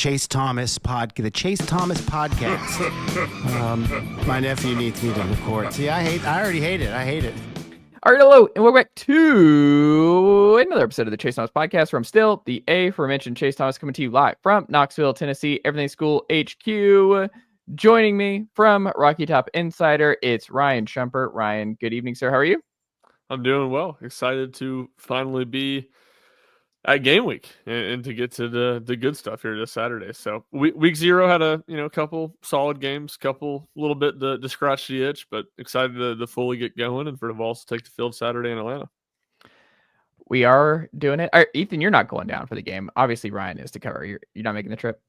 Chase Thomas podcast. My nephew needs me to record. See, I already hate it. I hate it. All right, hello, and welcome back to another episode of the Chase Thomas podcast from still the aforementioned Chase Thomas, coming to you live from Knoxville, Tennessee, Everything School HQ. Joining me from Rocky Top Insider, it's Ryan Schumpert. Ryan, good evening, sir. How are you? I'm doing well. Excited to finally be at game week and to get to the good stuff here this Saturday. So week 0 had a couple solid games, couple little bit to scratch the itch, but excited to fully get going and for the Vols to take the field Saturday in Atlanta. We are doing it. All right, Ethan, you're not going down for the game. Obviously, Ryan is to cover. You're not making the trip?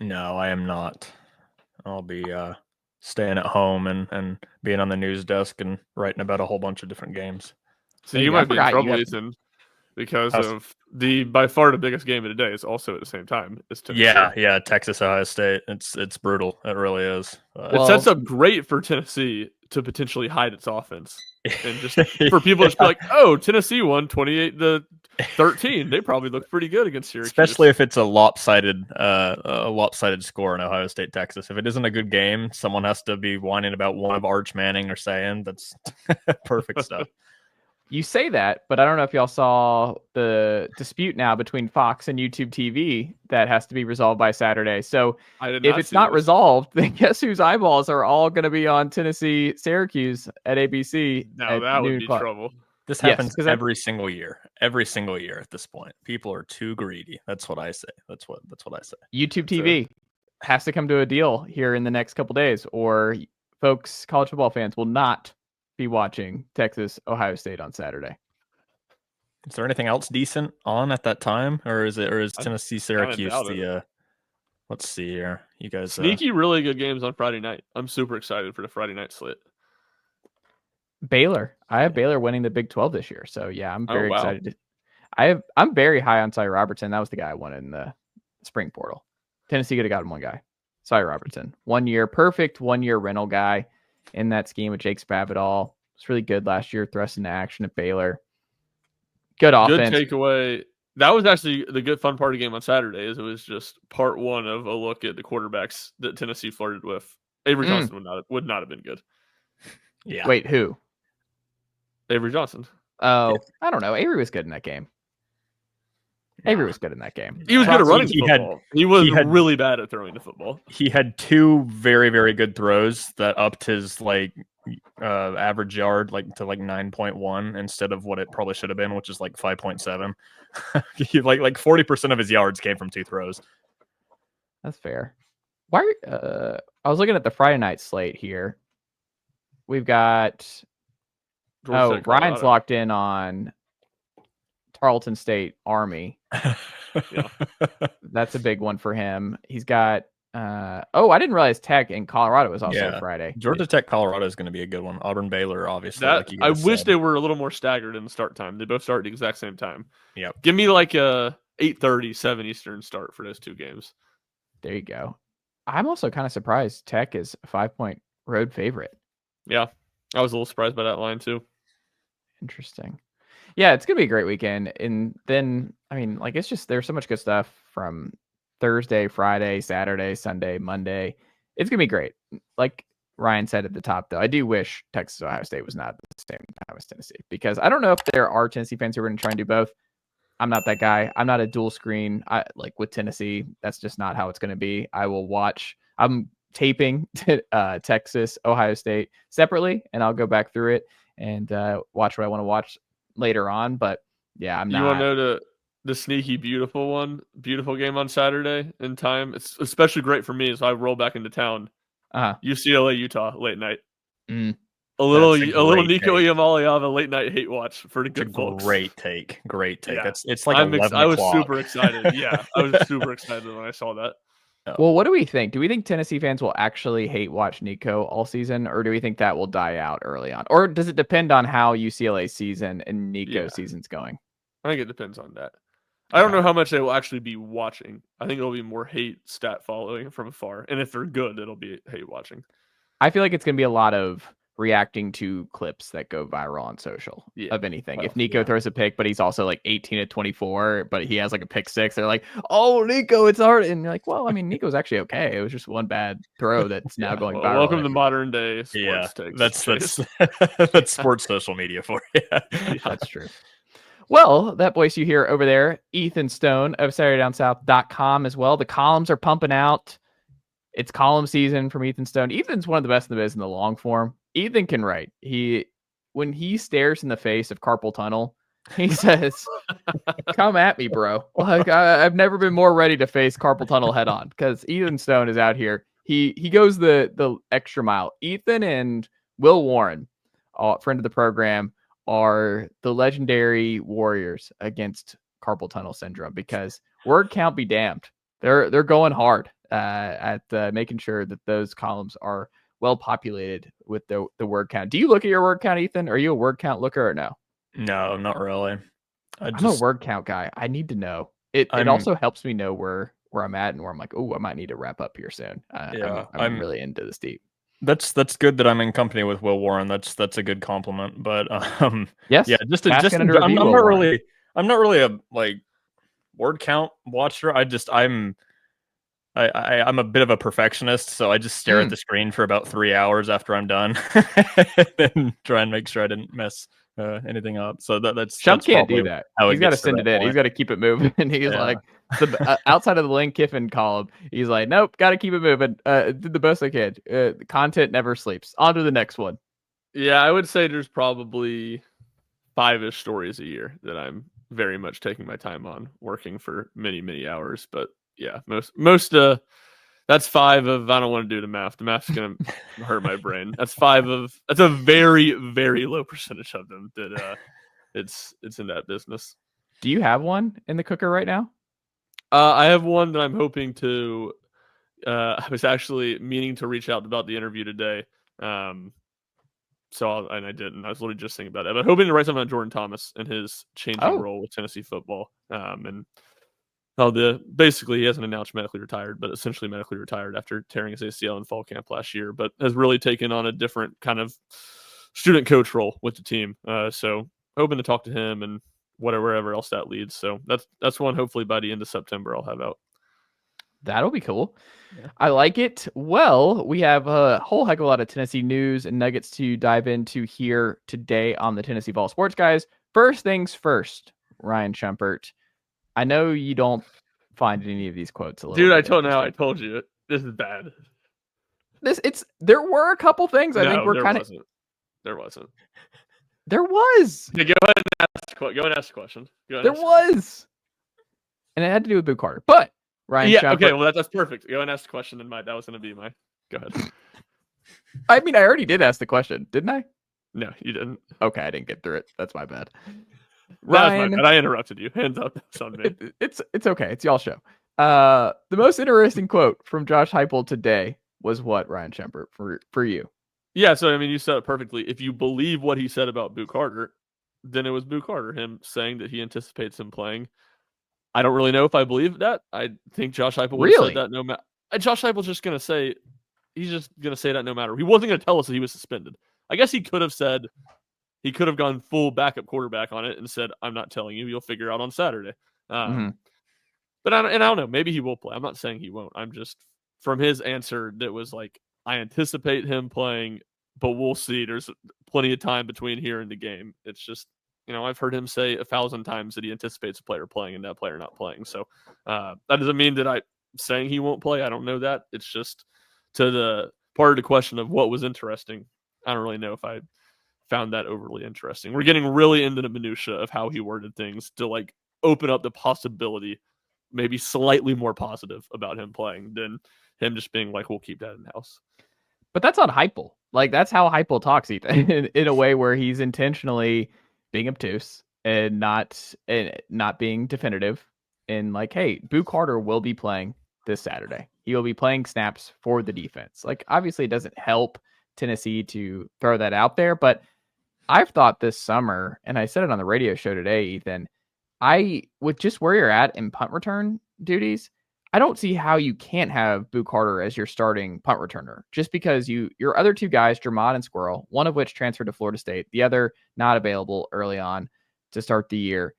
No, I am not. I'll be staying at home and being on the news desk and writing about a whole bunch of different games. So you might be in trouble, Ethan, because of the by far the biggest game of the day is also at the same time. Yeah, Texas, Ohio State. It's brutal. It really is. It sets up great for Tennessee to potentially hide its offense and just for people to be like, oh, Tennessee won 28-13. They probably look pretty good against Syracuse, especially if it's a lopsided score in Ohio State, Texas. If it isn't a good game, someone has to be whining about one of Arch Manning or saying that's perfect stuff. You say that, but I don't know if y'all saw the dispute now between Fox and YouTube TV that has to be resolved by Saturday. So if it's not resolved, then guess whose eyeballs are all going to be on Tennessee, Syracuse at ABC? Now that would be trouble. This happens every single year. Every single year at this point. People are too greedy. That's what I say. That's what I say. YouTube TV has to come to a deal here in the next couple days, or folks, college football fans, will not be watching Texas Ohio State on Saturday. Is there anything else decent on at that time, or is Tennessee Syracuse the let's see here, you guys sneaky really good games on Friday night. I'm super excited for the Friday night slate. Baylor, I have Baylor winning the Big 12 this year, so yeah, I'm very excited. I'm very high on Cy Robertson. That was the guy I wanted in the spring portal. Tennessee could have gotten one guy, Cy Robertson, 1 year, perfect 1 year rental guy in that scheme with Jake Spavital. It's really good last year, thrust into action at Baylor. Good offense. Good takeaway. That was actually the good fun part of the game on Saturday. Is it was just part one of a look at the quarterbacks that Tennessee flirted with. Avery Johnson would not have been good. Yeah. Wait, who? Avery Johnson. Oh, I don't know. Avery was good in that game. Avery was good in that game. He was good at running the football. He was really bad at throwing the football. He had 2 very, very good throws that upped his average yard to 9.1 instead of what it probably should have been, which is 5.7. He 40% of his yards came from 2 throws. That's fair. Why? I was looking at the Friday night slate here. We've got Ryan's locked in on Tarleton State Army. Yeah. That's a big one for him. He's got I didn't realize Tech in Colorado was also Friday. Georgia Tech Colorado is going to be a good one. Auburn Baylor, obviously. I wish they were a little more staggered in the start time. They both start at the exact same time. Yeah. Give me a 8:30, 7 Eastern start for those 2 games. There you go. I'm also kind of surprised Tech is a 5-point road favorite. Yeah. I was a little surprised by that line too. Interesting. Yeah, it's going to be a great weekend. And then, it's just, there's so much good stuff from Thursday, Friday, Saturday, Sunday, Monday. It's going to be great. Like Ryan said at the top, though, I do wish Texas Ohio State was not at the same time as Tennessee, because I don't know if there are Tennessee fans who are going to try and do both. I'm not that guy. I'm not a dual screen. With Tennessee, that's just not how it's going to be. I will watch. I'm taping Texas, Ohio State separately, and I'll go back through it and watch what I want to watch later on. But yeah, I'm not. You want to know the sneaky beautiful game on Saturday in time? It's especially great for me as I roll back into town. UCLA Utah late night. A little Nico Iamaleava late night hate watch for the good folks. Great take. Yeah. It's like 11 o'clock. I was super excited. Yeah, I was super excited when I saw that. Well, what do we think? Do we think Tennessee fans will actually hate watch Nico all season, or do we think that will die out early on? Or does it depend on how UCLA season and Nico season's going? I think it depends on that. I don't know how much they will actually be watching. I think it'll be more hate stat following from afar. And if they're good, it'll be hate watching. I feel like it's going to be a lot of reacting to clips that go viral on social of anything. Well, If Nico throws a pick, but he's also like 18 to 24, but he has like a pick six, they're like, "Oh, Nico, it's hard." And you're like, well, I mean, Nico's actually okay. It was just one bad throw that's now going viral. Welcome to modern day sports takes. That's that's sports social media for you. That's true. Well, that voice you hear over there, Ethan Stone of SaturdayDownSouth.com as well. The columns are pumping out. It's column season from Ethan Stone. Ethan's one of the best in the biz in the long form. Ethan can write. When he stares in the face of carpal tunnel, he says, "Come at me, bro." Like I've never been more ready to face carpal tunnel head on, because Ethan Stone is out here. He goes the extra mile. Ethan and Will Warren, friend of the program, are the legendary warriors against carpal tunnel syndrome, because word count be damned. They're going hard at making sure that those columns are well populated with the word count. Do you look at your word count, Ethan? Are you a word count looker or no? No, not really. I'm a word count guy. I need to know. It also helps me know where I'm at and where I'm like, oh, I might need to wrap up here soon. I'm really into this deep. That's good that I'm in company with Will Warren. That's a good compliment. But yes, yeah, I'm not really a like word count watcher. I'm a bit of a perfectionist, so I just stare at the screen for about 3 hours after I'm done, and try and make sure I didn't mess anything up. So that's Shump can't do that. He's got to send it in. He's got to keep it moving. And he's like, outside of the Lane Kiffin column, he's like, nope, got to keep it moving. Did the best I could. Content never sleeps. On to the next one. Yeah, I would say there's probably 5-ish stories a year that I'm very much taking my time on, working for many, many hours. But yeah, most that's 5 of, I don't want to do the math. The math's gonna hurt my brain. That's a very, very low percentage of them that it's in that business. Do you have one in the cooker right now? I have one that I'm hoping to. I was actually meaning to reach out about the interview today. So I didn't. I was literally just thinking about it. But hoping to write something on Jordan Thomas and his changing role with Tennessee football. And basically he hasn't announced medically retired, but essentially medically retired after tearing his ACL in fall camp last year, but has really taken on a different kind of student coach role with the team. So hoping to talk to him and wherever else that leads. So that's one hopefully by the end of September I'll have out. That'll be cool. Yeah. I like it. Well, we have a whole heck of a lot of Tennessee news and nuggets to dive into here today on the Tennessee Vols Sports Guys. First things first, Ryan Schumpert. I know you don't find any of these quotes a little. Dude, I told you this is bad. There were a couple things I think were kind of. There wasn't. There was. Yeah, go ahead and ask the question. There was. And it had to do with Boo Carter, but. Ryan Schumpert. Okay, well that's perfect. Go and ask the question, and that was going to be my. Go ahead. I mean, I already did ask the question, didn't I? No, you didn't. Okay, I didn't get through it. That's my bad. Ryan, my bad. I interrupted you. Hands up. It's on me. It's okay. It's y'all show. The most interesting quote from Josh Heupel today was what, Ryan Schumpert, for you? Yeah, so I mean, you said it perfectly. If you believe what he said about Boo Carter, then it was Boo Carter, him saying that he anticipates him playing. I don't really know if I believe that. I think Josh Heupel would have said that no matter. Josh Heupel's just going to say, he's just going to say that no matter. He wasn't going to tell us that he was suspended. I guess he could have gone full backup quarterback on it and said, I'm not telling you, you'll figure out on Saturday. But I don't know. Maybe he will play. I'm not saying he won't. I'm just, from his answer, that was like, I anticipate him playing, but we'll see. There's plenty of time between here and the game. It's just, I've heard him say 1,000 times that he anticipates a player playing and that player not playing. So that doesn't mean that I'm saying he won't play. I don't know that. It's just to the part of the question of what was interesting. I don't really know if I found that overly interesting. We're getting really into the minutia of how he worded things to like open up the possibility, maybe slightly more positive about him playing than him just being like, we'll keep that in house. But that's on Heupel. Like that's how Heupel talks, Ethan, in a way where he's intentionally being obtuse and not being definitive and like, hey, Boo Carter will be playing this Saturday. He will be playing snaps for the defense. Like, obviously it doesn't help Tennessee to throw that out there, but I've thought this summer, and I said it on the radio show today, Ethan, with just where you're at in punt return duties, I don't see how you can't have Boo Carter as your starting punt returner, just because your other two guys, Jermod and Squirrel, one of which transferred to Florida State, the other not available early on to start the year.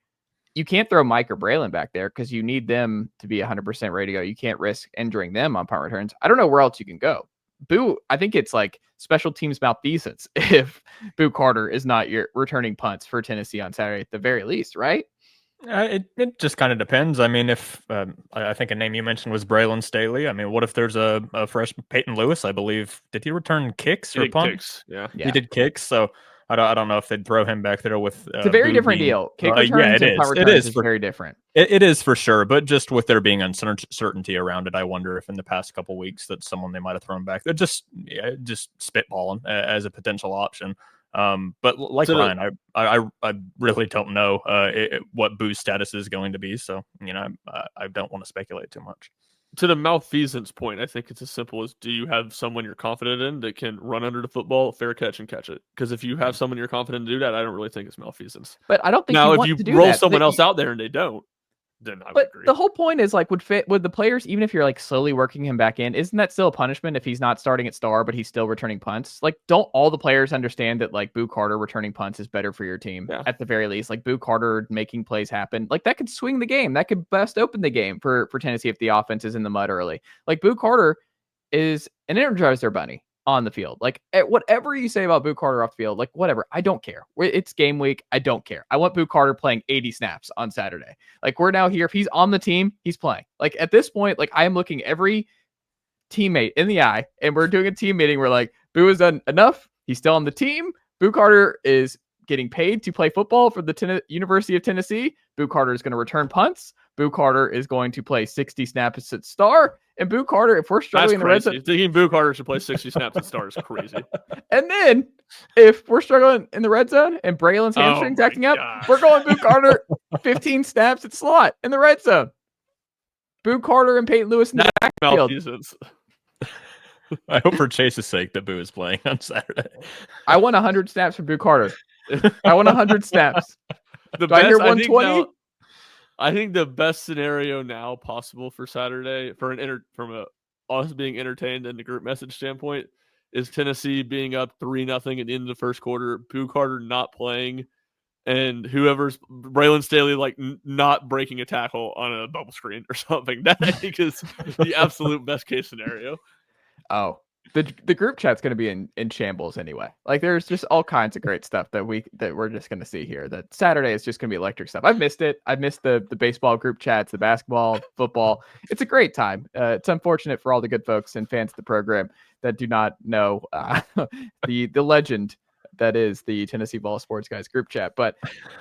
You can't throw Mike or Braylon back there because you need them to be 100% ready to go. You can't risk injuring them on punt returns. I don't know where else you can go. Boo, I think it's like special teams malfeasance if Boo Carter is not your returning punts for Tennessee on Saturday at the very least, right? It just kind of depends. I mean, if I think a name you mentioned was Braylon Staley. I mean, what if there's a fresh Peyton Lewis? I believe did he return kicks or punts? Yeah, he did kicks. So I don't know if they'd throw him back there with. It's a very different deal. Kick returns and punt returns is very different. It is for sure, but just with there being uncertainty around it, I wonder if in the past couple of weeks that someone they might have thrown back. They're just spitballing as a potential option. But like so Ryan, I really don't know what Boo's status is going to be. So I don't want to speculate too much. To the malfeasance point, I think it's as simple as: do you have someone you're confident in that can run under the football, fair catch, and catch it? Because if you have someone you're confident to do that, I don't really think it's malfeasance. But I don't think now if you roll someone else out there and they don't, then I would agree. The whole point is like would the players, even if you're like slowly working him back in, isn't that still a punishment if he's not starting at star but he's still returning punts? Like, don't all the players understand that like Boo Carter returning punts is better for your team at the very least? Like Boo Carter making plays happen, like that could swing the game, that could bust open the game for Tennessee if the offense is in the mud early. Like Boo Carter is an Energizer bunny on the field. Like whatever you say about Boo Carter off the field, like whatever, I don't care. It's game week. I don't care. I want Boo Carter playing 80 snaps on Saturday. Like we're now here. If he's on the team, he's playing. Like at this point, like I am looking every teammate in the eye and we're doing a team meeting. We're like, Boo has done enough. He's still on the team. Boo Carter is getting paid to play football for the University of Tennessee. Boo Carter is going to return punts. Boo Carter is going to play 60 snaps at star. And Boo Carter, if we're struggling in the red zone, thinking Boo Carter should play 60 snaps at star is crazy. And then if we're struggling in the red zone and Braylon's hamstring's acting up, we're going Boo Carter 15 snaps at slot in the red zone. Boo Carter and Peyton Lewis in the backfield. I hope for Chase's sake that Boo is playing on Saturday. I want 100 snaps from Boo Carter. I want 100 snaps. Do I hear 120? I think the best scenario now possible for Saturday from us being entertained and the group message standpoint is Tennessee being up 3-0 at the end of the first quarter, Boo Carter not playing, and whoever's Braylon Staley like not breaking a tackle on a bubble screen or something. That I think is the absolute best case scenario. Oh, the group chat's going to be in shambles anyway. Like there's just all kinds of great stuff that we're just going to see here. That Saturday is just going to be electric stuff. I've missed it. I've missed the baseball group chats, the basketball, football. It's a great time. It's unfortunate for all the good folks and fans of the program that do not know the legend that is the Tennessee Vols Sports Guys group chat. But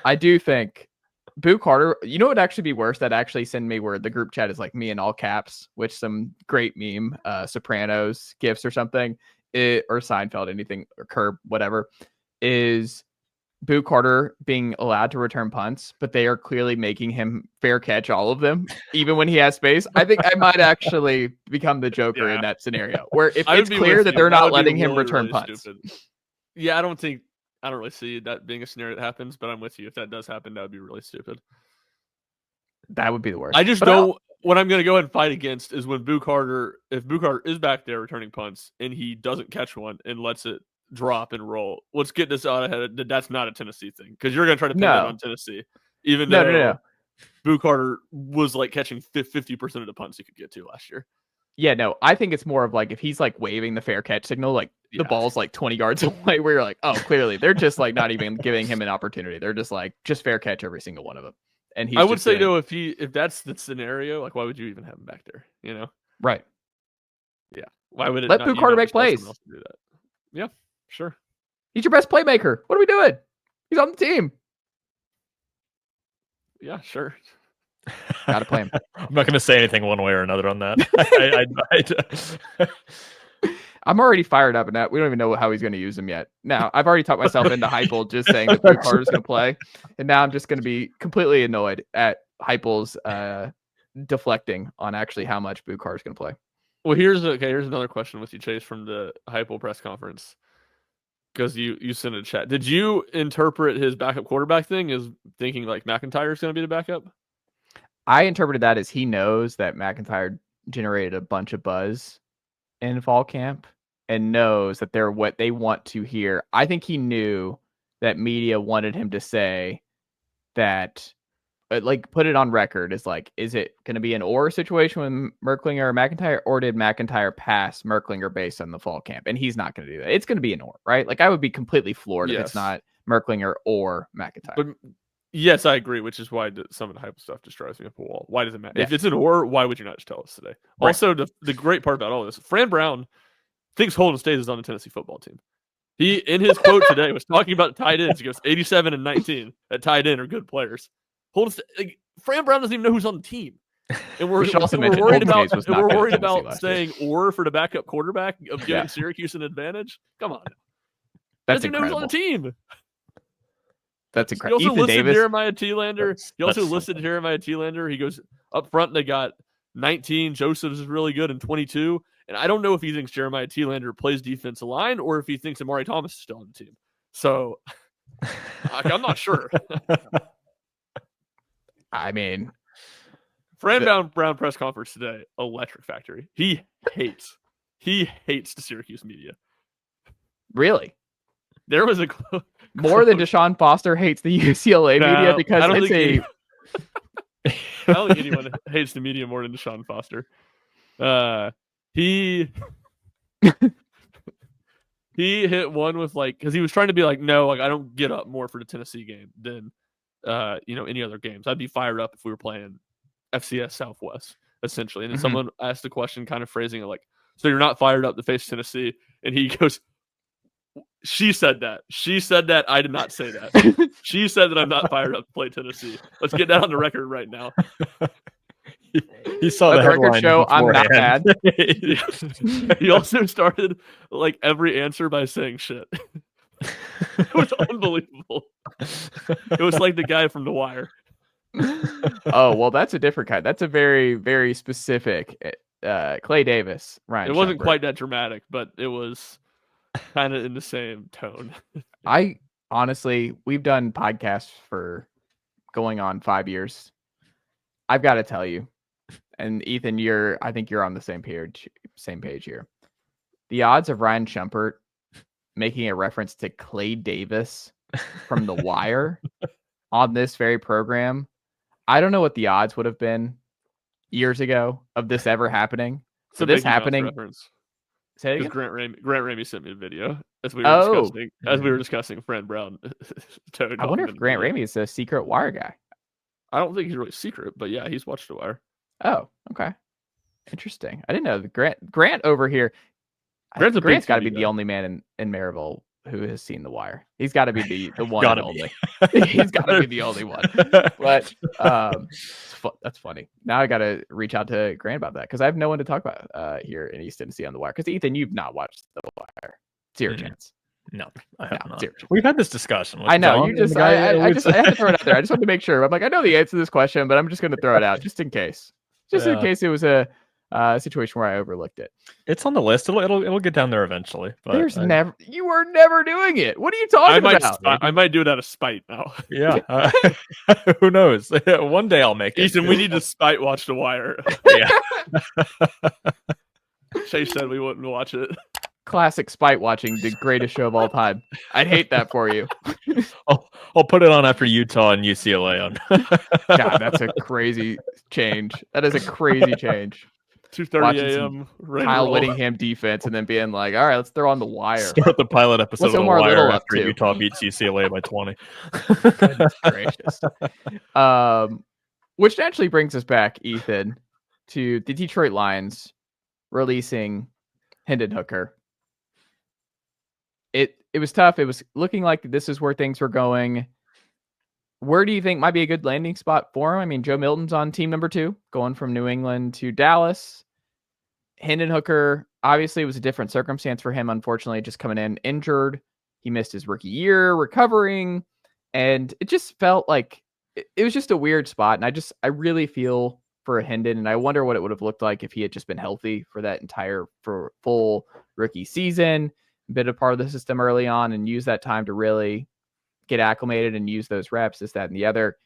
I do think Boo Carter, you know what would actually be worse? That actually send me where the group chat is like me in all caps, which some great meme, Sopranos gifs or something, or Seinfeld, anything, or Curb, whatever, is Boo Carter being allowed to return punts, but they are clearly making him fair catch all of them, even when he has space. I think I might actually become the Joker in that scenario, where if it's clear that they're not letting him return punts. Stupid. Yeah, I don't really see that being a scenario that happens, but I'm with you. If that does happen, that would be really stupid. That would be the worst. I just know what I'm going to go ahead and fight against is when if Boo Carter is back there returning punts and he doesn't catch one and lets it drop and roll, let's get this out ahead. That's not a Tennessee thing because you're going to try to pin that on Tennessee. Even though no. Boo Carter was like catching 50% of the punts he could get to last year. Yeah, no, I think it's more of like if he's like waving the fair catch signal, like the ball's like 20 yards away, where you're like, oh, clearly they're just like not even giving him an opportunity. They're just like fair catch every single one of them. And I would say though, if that's the scenario, like why would you even have him back there? You know, right? Yeah, why would it let Boo Carter make plays? Do that? Yeah, sure. He's your best playmaker. What are we doing? He's on the team. Yeah, sure. Gotta play him. I'm not going to say anything one way or another on that. I'm already fired up in that. We don't even know how he's going to use him yet. Now, I've already talked myself into Heupel just saying that Boo Carter's going to play. And now I'm just going to be completely annoyed at Heupel's deflecting on actually how much Boo Carter's going to play. Well, here's another question with you, Chase, from the Heupel press conference. Because you sent a chat. Did you interpret his backup quarterback thing as thinking like McIntyre's going to be the backup? I interpreted that as he knows that McIntyre generated a bunch of buzz in fall camp and knows that they're what they want to hear. I think he knew that media wanted him to say that, like, put it on record as like, is it going to be an or situation with Merklinger or McIntyre, or did McIntyre pass Merklinger based on the fall camp? And he's not going to do that. It's going to be an or, right? Like, I would be completely floored if it's not Merklinger or McIntyre. But yes, I agree, which is why some of the hype stuff just drives me up a wall. Why does it matter? Yeah. If it's an or, why would you not just tell us today? Right. Also, the great part about all this, Fran Brown thinks Holden Stays is on the Tennessee football team. He, in his quote today, was talking about tight ends. He goes, 87 and 19 at tight end are good players. Fran Brown doesn't even know who's on the team. And we're worried about saying or for the backup quarterback of giving Syracuse an advantage. Come on. That's incredible. Know who's on the team. That's incredible. He also Ethan listed Davis. Jeremiah Thielander. He also listed Jeremiah Thielander. He goes up front. They got 19. Joseph's is really good in 22. And I don't know if he thinks Jeremiah Thielander plays defensive line or if he thinks Amari Thomas is still on the team. So I'm not sure. I mean, Fran Brown press conference today, electric factory. He hates the Syracuse media. Really? There was a more than Deshaun Foster hates the UCLA media because I don't think anyone hates the media more than Deshaun Foster. He hit one with because he was trying to be like, no, I don't get up more for the Tennessee game than any other games. I'd be fired up if we were playing FCS Southwest, essentially. And then someone asked the question, kind of phrasing it like, so you're not fired up to face Tennessee? And he goes, she said that. She said that. I did not say that. She said that I'm not fired up to play Tennessee. Let's get that on the record right now. He saw the record show. I'm not mad. He also started every answer by saying shit. It was unbelievable. It was like the guy from The Wire. Oh, well, that's a different kind. That's a very, very specific Clay Davis. Ryan. It wasn't Schumpert. quite that dramatic, but it was kind of in the same tone. I honestly, we've done podcasts for going on 5 years. I've got to tell you, and Ethan, I think you're on the same page here. The odds of Ryan Schumpert making a reference to Clay Davis from The Wire on this very program, I don't know what the odds would have been years ago of this ever happening. So this happening. Say it again? Grant Ramey sent me a video as we were discussing Fran Brown. I wonder if Grant Ramey is a secret Wire guy. I don't think he's really secret, but yeah, he's watched The Wire. Oh, okay. Interesting. I didn't know Grant over here. Grant's got to be the only man in Maryville who has seen The Wire. He's got to be the one and only. He's got to be the only one. But that's funny. Now I got to reach out to Grant about that because I have no one to talk about here in East Tennessee on The Wire. Because Ethan, you've not watched The Wire. Zero chance. No, I have not. Zero. We've had this discussion. I know. I had to throw it out there. I just wanted to make sure. I'm like, I know the answer to this question, but I'm just going to throw it out just in case. In case it was a situation where I overlooked it. It's on the list. It'll get down there eventually. But you are never doing it. What are you talking about? I might do it out of spite now. Yeah. Who knows? One day I'll make it. Ethan, we need to spite watch The Wire. Yeah. Chase said we wouldn't watch it. Classic spite watching, the greatest show of all time. I'd hate that for you. I'll put it on after Utah and UCLA on. God, that's a crazy change. That is a crazy change. 2:30 a.m. Kyle Whittingham defense, and then being like, "All right, let's throw on The Wire." Start the pilot episode of The Wire after Utah beats UCLA by 20. Goodness gracious. Which actually brings us back, Ethan, to the Detroit Lions releasing Hendon Hooker. It was tough. It was looking like this is where things were going. Where do you think might be a good landing spot for him? I mean, Joe Milton's on team number 2, going from New England to Dallas. Hendon Hooker, obviously, it was a different circumstance for him, unfortunately, just coming in injured. He missed his rookie year, recovering, and it just felt like it was just a weird spot. And I really feel for Hendon, and I wonder what it would have looked like if he had just been healthy for that for full rookie season, been a part of the system early on, and use that time to really get acclimated and use those reps, this, that, and the other.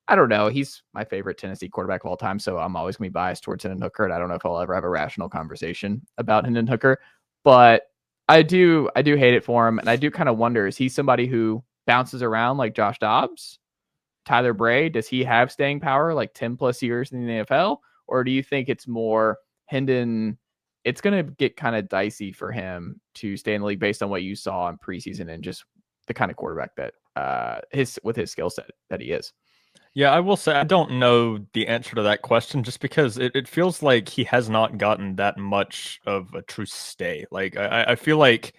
I don't know. He's my favorite Tennessee quarterback of all time, so I'm always going to be biased towards Hendon Hooker, and I don't know if I'll ever have a rational conversation about Hendon Hooker, but I do hate it for him, and I do kind of wonder, is he somebody who bounces around like Josh Dobbs, Tyler Bray? Does he have staying power like 10 plus years in the NFL, or do you think it's more Hendon? It's going to get kind of dicey for him to stay in the league based on what you saw in preseason and just the kind of quarterback that his skill set that he is. Yeah, I will say I don't know the answer to that question just because it feels like he has not gotten that much of a true stay. Like I feel like,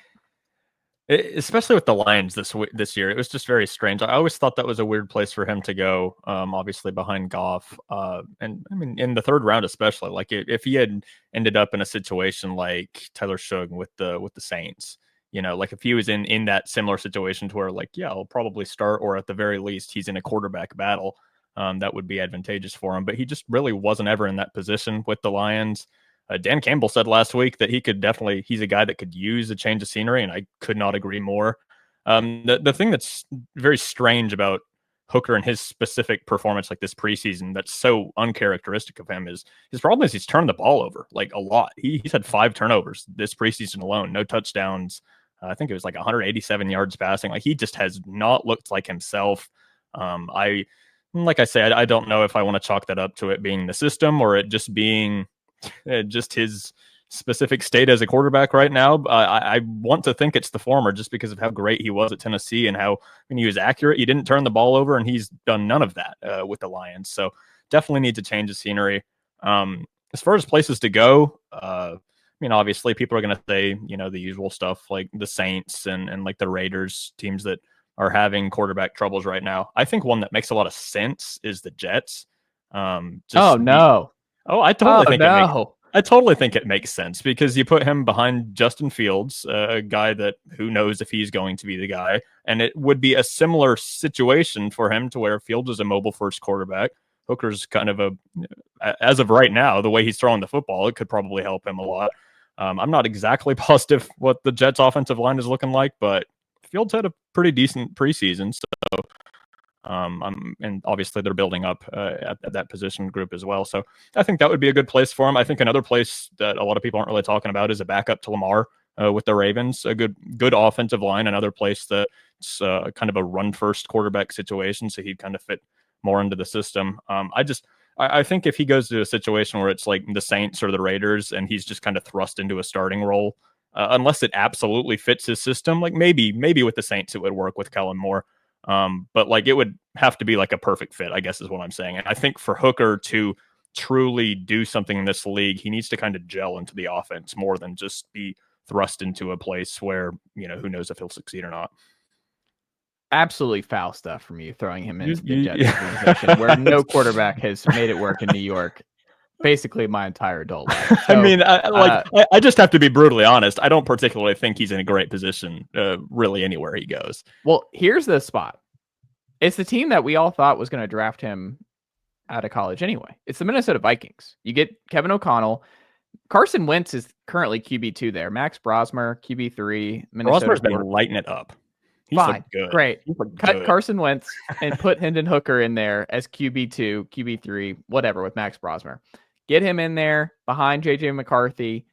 especially with the Lions this year, it was just very strange. I always thought that was a weird place for him to go. Obviously behind Goff, and I mean in the third round especially. Like if he had ended up in a situation like Tyler Shough with the Saints, like if he was in that similar situation to where like, yeah, I'll probably start, or at the very least he's in a quarterback battle, that would be advantageous for him. But he just really wasn't ever in that position with the Lions. Dan Campbell said last week that he's a guy that could use a change of scenery, and I could not agree more. The thing that's very strange about Hooker and his specific performance like this preseason that's so uncharacteristic of him is his problem is he's turned the ball over like a lot. He's had 5 turnovers this preseason alone, no touchdowns. I think it was like 187 yards passing. Like he just has not looked like himself. Like I said, I don't know if I want to chalk that up to it being the system or it just being just his specific state as a quarterback right now. I want to think it's the former just because of how great he was at Tennessee and how when he was accurate, he didn't turn the ball over, and he's done none of that with the Lions. So definitely need to change the scenery. As far as places to go, obviously people are going to say, the usual stuff like the Saints and like the Raiders, teams that are having quarterback troubles right now. I think one that makes a lot of sense is the Jets. I totally think it makes sense because you put him behind Justin Fields, a guy that who knows if he's going to be the guy. And it would be a similar situation for him to where Fields is a mobile first quarterback. Hooker's kind of as of right now, the way he's throwing the football, it could probably help him a lot. I'm not exactly positive what the Jets offensive line is looking like, but Fields had a pretty decent preseason. So, and obviously they're building up at that position group as well. So I think that would be a good place for him. I think another place that a lot of people aren't really talking about is a backup to Lamar with the Ravens, a good offensive line, another place that's kind of a run first quarterback situation. So he'd kind of fit more into the system. I think if he goes to a situation where it's like the Saints or the Raiders and he's just kind of thrust into a starting role, unless it absolutely fits his system, like maybe with the Saints, it would work with Kellen Moore. But like it would have to be like a perfect fit, I guess is what I'm saying. And I think for Hooker to truly do something in this league, he needs to kind of gel into the offense more than just be thrust into a place where, who knows if he'll succeed or not. Absolutely foul stuff from you throwing him into the Jets organization where no quarterback has made it work in New York basically my entire adult life. So, I just have to be brutally honest. I don't particularly think he's in a great position really anywhere he goes. Well, here's the spot. It's the team that we all thought was going to draft him out of college anyway. It's the Minnesota Vikings. You get Kevin O'Connell. Carson Wentz is currently QB2 there. Max Brosmer, QB3. Brosmer's been lighting it up. He's fine. Good. Great. Cut Carson Wentz and put Hendon Hooker in there as QB2, QB3, whatever with Max Brosmer. Get him in there behind JJ McCarthy.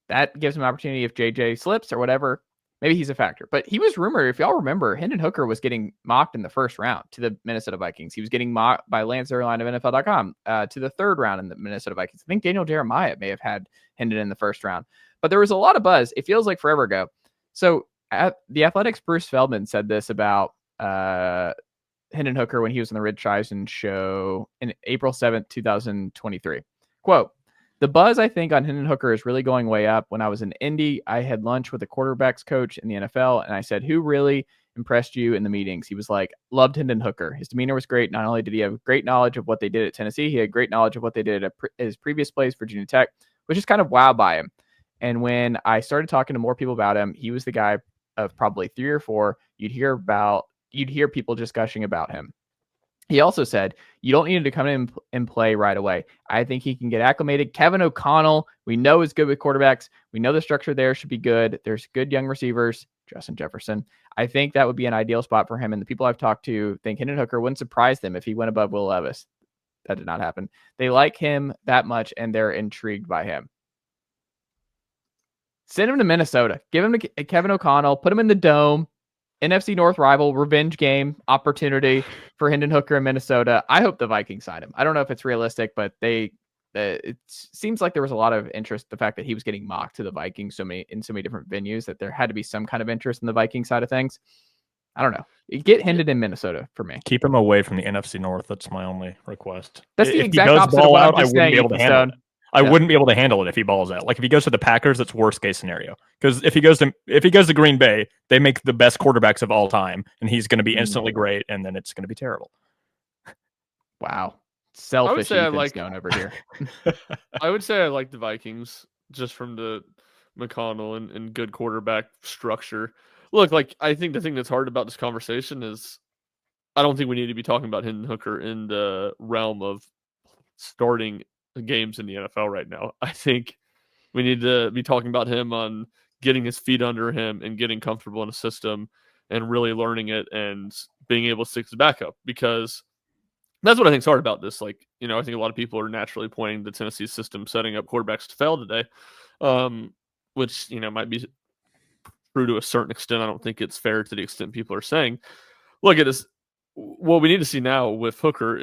That gives him an opportunity if JJ slips or whatever. Maybe he's a factor. But he was rumored, if y'all remember, Hendon Hooker was getting mocked in the first round to the Minnesota Vikings. He was getting mocked by Lance Zierlein of NFL.com to the third round in the Minnesota Vikings. I think Daniel Jeremiah may have had Hendon in the first round. But there was a lot of buzz. It feels like forever ago. So the Athletic's Bruce Feldman said this about Hendon Hooker when he was on the Rich Eisen show in April 7th, 2023. Quote, "The buzz, I think, on Hendon Hooker is really going way up. When I was in Indy, I had lunch with a quarterbacks coach in the NFL, and I said, who really impressed you in the meetings? He was like, loved Hendon Hooker. His demeanor was great. Not only did he have great knowledge of what they did at Tennessee, he had great knowledge of what they did at his previous place, Virginia Tech, which is kind of wowed by him. And when I started talking to more people about him, he was the guy of probably 3 or 4 you'd hear people just gushing about him. He also said, you don't need him to come in and play right away. I think he can get acclimated. Kevin O'Connell, we know is good with quarterbacks. We know the structure there should be good. There's good young receivers. Justin Jefferson. I think that would be an ideal spot for him. And the people I've talked to think Hendon Hooker wouldn't surprise them if he went above Will Levis. That did not happen. They like him that much, and they're intrigued by him. Send him to Minnesota. Give him to Kevin O'Connell. Put him in the Dome. NFC North rival, revenge game opportunity for Hendon Hooker in Minnesota. I hope the Vikings sign him. I don't know if it's realistic, but it seems like there was a lot of interest. The fact that he was getting mocked to the Vikings in so many different venues, that there had to be some kind of interest in the Viking side of things. I don't know. Get Hendon in Minnesota for me. Keep him away from the NFC North. That's my only request. That's the exact opposite of what I'm just saying. I wouldn't be able to handle it. I wouldn't be able to handle it if he balls out. Like if he goes to the Packers, that's worst case scenario. Because if he goes to Green Bay, they make the best quarterbacks of all time, and he's going to be instantly great, and then it's going to be terrible. Wow, selfish Ethan Stone over here. I would say I like the Vikings just from the McConnell and good quarterback structure. Look, I think the thing that's hard about this conversation is I don't think we need to be talking about Hendon Hooker in the realm of starting games in the NFL right now. I think we need to be talking about him on getting his feet under him and getting comfortable in a system and really learning it and being able to stick to backup, because that's what I think is hard about this. I think a lot of people are naturally pointing to Tennessee's system setting up quarterbacks to fail today, which, might be true to a certain extent. I don't think it's fair to the extent people are saying. Look at this. What we need to see now with Hooker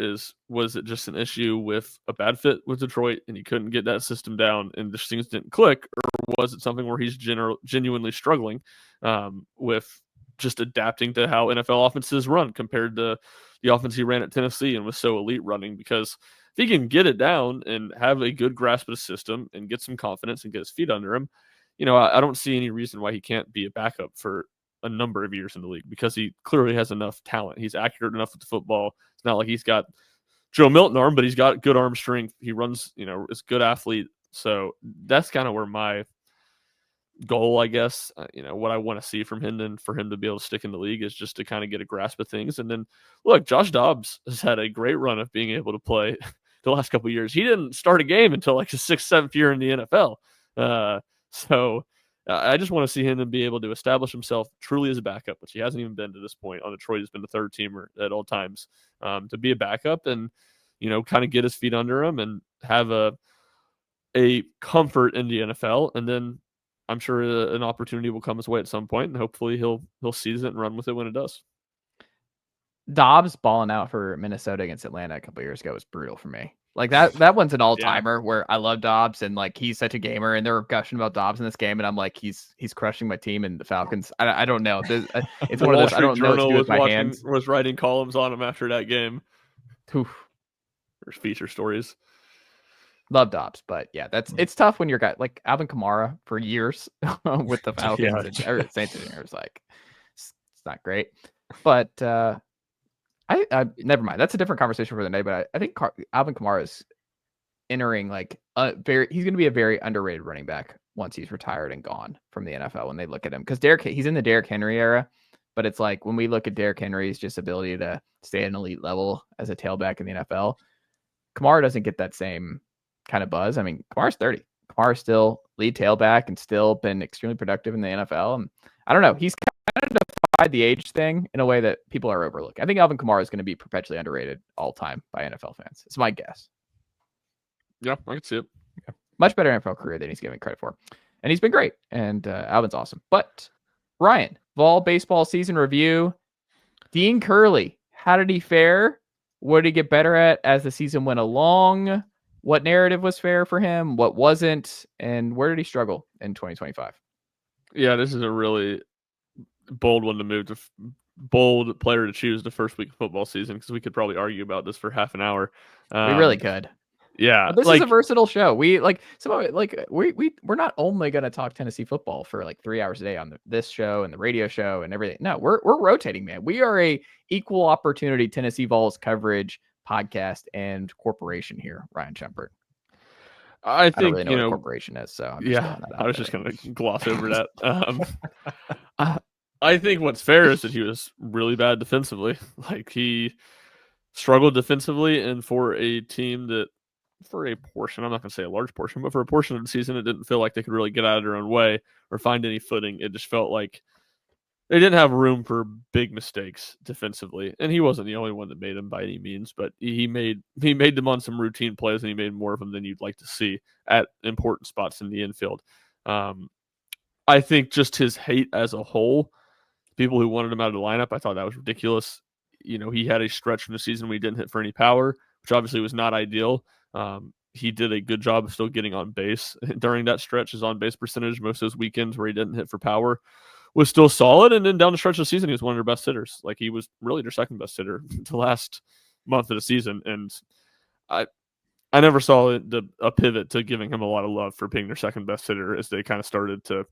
was it just an issue with a bad fit with Detroit and he couldn't get that system down and the things didn't click, or was it something where he's genuinely struggling with just adapting to how NFL offenses run compared to the offense he ran at Tennessee and was so elite running? Because if he can get it down and have a good grasp of the system and get some confidence and get his feet under him, I don't see any reason why he can't be a backup for a number of years in the league, because he clearly has enough talent. He's accurate enough with the football. It's not like he's got Joe Milton arm, but he's got good arm strength. He runs, is a good athlete. So that's kind of where my goal, I guess, what I want to see from Hendon for him to be able to stick in the league is just to kind of get a grasp of things. And then look, Josh Dobbs has had a great run of being able to play the last couple of years. He didn't start a game until his 6th, 7th year in the NFL. So I just want to see him to be able to establish himself truly as a backup, which he hasn't even been to this point. On Detroit, he's been the third teamer at all times. To be a backup and, kind of get his feet under him and have a comfort in the NFL. And then I'm sure an opportunity will come his way at some point, and hopefully he'll seize it and run with it when it does. Dobbs balling out for Minnesota against Atlanta a couple of years ago was brutal for me. That one's an all-timer where I love Dobbs and he's such a gamer, and they're gushing about Dobbs in this game, and I'm like, he's crushing my team and the Falcons. I don't know. It's one of those. I don't know what to do with my hands. Was writing columns on him after that game. Oof. There's feature stories. Love Dobbs, but yeah, it's tough when you're got like Alvin Kamara for years with the Falcons and Saints. It's not great, but I never mind. That's a different conversation for the day. But I think Alvin Kamara is entering he's going to be a very underrated running back once he's retired and gone from the NFL when they look at him, because he's in the Derrick Henry era. But it's like when we look at Derrick Henry's just ability to stay at an elite level as a tailback in the NFL, Kamara doesn't get that same kind of buzz. I mean, Kamara's 30. Kamara's still lead tailback and still been extremely productive in the NFL. And I don't know. He's kind of defied the age thing in a way that people are overlooking. I think Alvin Kamara is going to be perpetually underrated all time by NFL fans. It's my guess. Yeah, I can see it. Yeah. Much better NFL career than he's given credit for. And he's been great. And Alvin's awesome. But Ryan, Vol baseball season review. Dean Cearly, how did he fare? What did he get better at as the season went along? What narrative was fair for him? What wasn't? And where did he struggle in 2025? Yeah, this is a really bold one to move to, bold player to choose the first week of football season, because we could probably argue about this for half an hour. We really could. Yeah, but this is a versatile show. We're not only going to talk Tennessee football for 3 hours a day on this show and the radio show and everything. No, we're rotating, man. We are a equal opportunity Tennessee Vols coverage podcast and corporation here, Ryan Schumpert. I think I don't really know what a corporation is, so I was just going to gloss over that. I think what's fair is that he was really bad defensively. struggled defensively, and for a team that, for a portion, I'm not going to say a large portion, but for a portion of the season, it didn't feel like they could really get out of their own way or find any footing. It just felt like they didn't have room for big mistakes defensively, and he wasn't the only one that made them by any means. But he made them on some routine plays, and he made more of them than you'd like to see at important spots in the infield. I think just his hate as a whole, people who wanted him out of the lineup, I thought that was ridiculous. He had a stretch from the season where he didn't hit for any power, which obviously was not ideal. He did a good job of still getting on base during that stretch. His on base percentage, most of those weekends where he didn't hit for power, was still solid. And then down the stretch of the season, he was one of their best hitters. Like, he was really their second best hitter the last month of the season. And I never saw a pivot to giving him a lot of love for being their second best hitter as they kind of started to,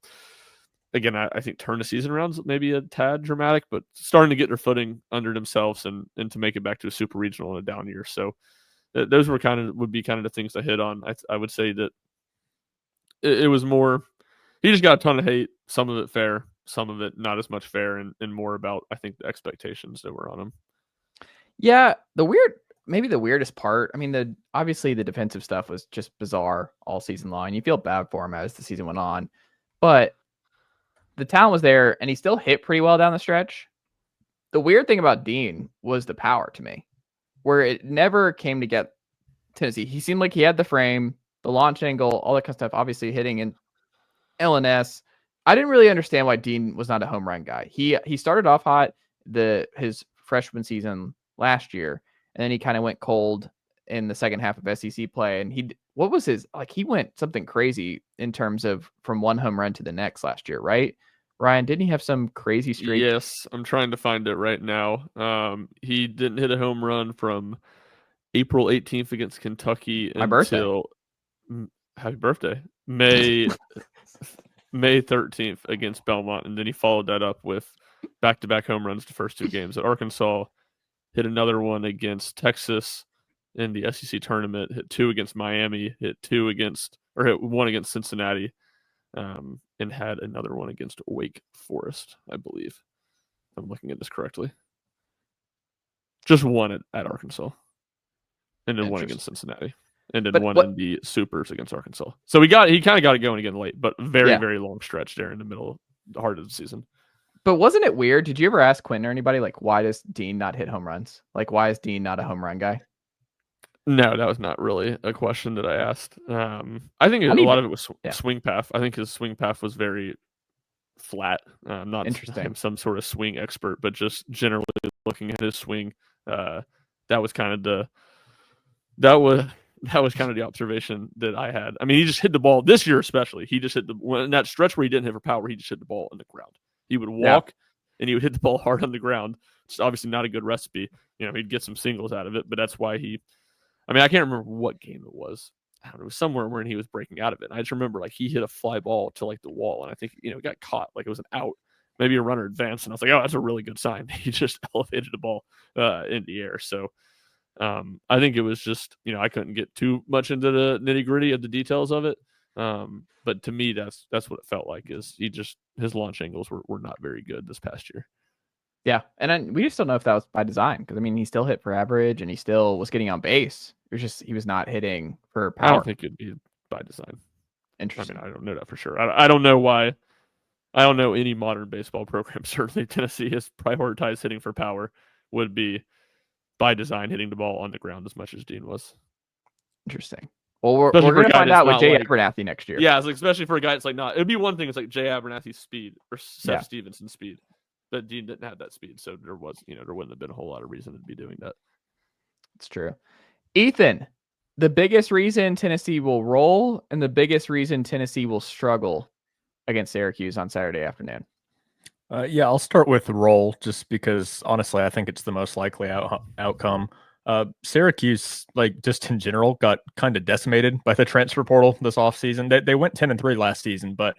again, I think turn the season around, maybe a tad dramatic, but starting to get their footing under themselves and to make it back to a super regional in a down year. So those would be the things to hit on. I would say that it was more, he just got a ton of hate, some of it fair, some of it not as much fair, and more about, I think, the expectations that were on him. Yeah, maybe the weirdest part, I mean, obviously the defensive stuff was just bizarre all season long. You feel bad for him as the season went on, but the talent was there, and he still hit pretty well down the stretch. The weird thing about Dean was the power to me, where it never came to get Tennessee. He seemed like he had the frame, the launch angle, all that kind of stuff, obviously hitting in LNS. I didn't really understand why Dean was not a home run guy. He started off hot his freshman season last year, and then he kind of went cold in the second half of SEC play. And he went something crazy in terms of from one home run to the next last year, right? Ryan, didn't he have some crazy streak? Yes, I'm trying to find it right now. He didn't hit a home run from April 18th against Kentucky until happy birthday, May 13th against Belmont, and then he followed that up with back-to-back home runs the first two games at Arkansas. Hit another one against Texas in the SEC tournament. Hit two against Miami. Hit one against Cincinnati, and had another one against Wake Forest, I believe. If I'm looking at this correctly. Just one at Arkansas, and then one against Cincinnati, and then in the Supers against Arkansas. So he kind of got it going again late, but very, very long stretch there in the middle, the heart of the season. But wasn't it weird? Did you ever ask Quinn or anybody, like, why does Dean not hit home runs? Like, why is Dean not a home run guy? No, that was not really a question that I asked. I think a lot of it was swing path. I think his swing path was very flat. Not interesting. Some sort of swing expert, but just generally looking at his swing, that was kind of the observation that I had. I mean, he just hit the ball this year, especially. He just hit in that stretch where he didn't hit for power. He just hit the ball on the ground. He would walk and he would hit the ball hard on the ground. It's obviously not a good recipe. He'd get some singles out of it, but that's why I can't remember what game it was. I don't know, it was somewhere when he was breaking out of it. And I just remember he hit a fly ball to the wall, and I think it got caught, it was an out, maybe a runner advanced, and I was like, oh, that's a really good sign. He just elevated the ball in the air. So I think it was just I couldn't get too much into the nitty gritty of the details of it. But to me, that's what it felt like. Is his launch angles were not very good this past year. Yeah, and we just don't know if that was by design, because he still hit for average and he still was getting on base. It was just he was not hitting for power. I don't think it'd be by design. Interesting. I don't know that for sure. I don't know why. I don't know any modern baseball program. Certainly, Tennessee has prioritized hitting for power. Would be by design hitting the ball on the ground as much as Dean was. Interesting. Well, we're going to find out with Jay Abernathy next year. Yeah, especially for a guy that's not. It'd be one thing. It's like Jay Abernathy's speed or Seth Stevenson's speed. But Dean didn't have that speed, so there wouldn't have been a whole lot of reason to be doing that. It's true. Ethan, the biggest reason Tennessee will roll and the biggest reason Tennessee will struggle against Syracuse on Saturday afternoon. I'll start with roll, just because honestly, I think it's the most likely outcome. Syracuse, just in general, got kind of decimated by the transfer portal this offseason. They went 10-3 last season, but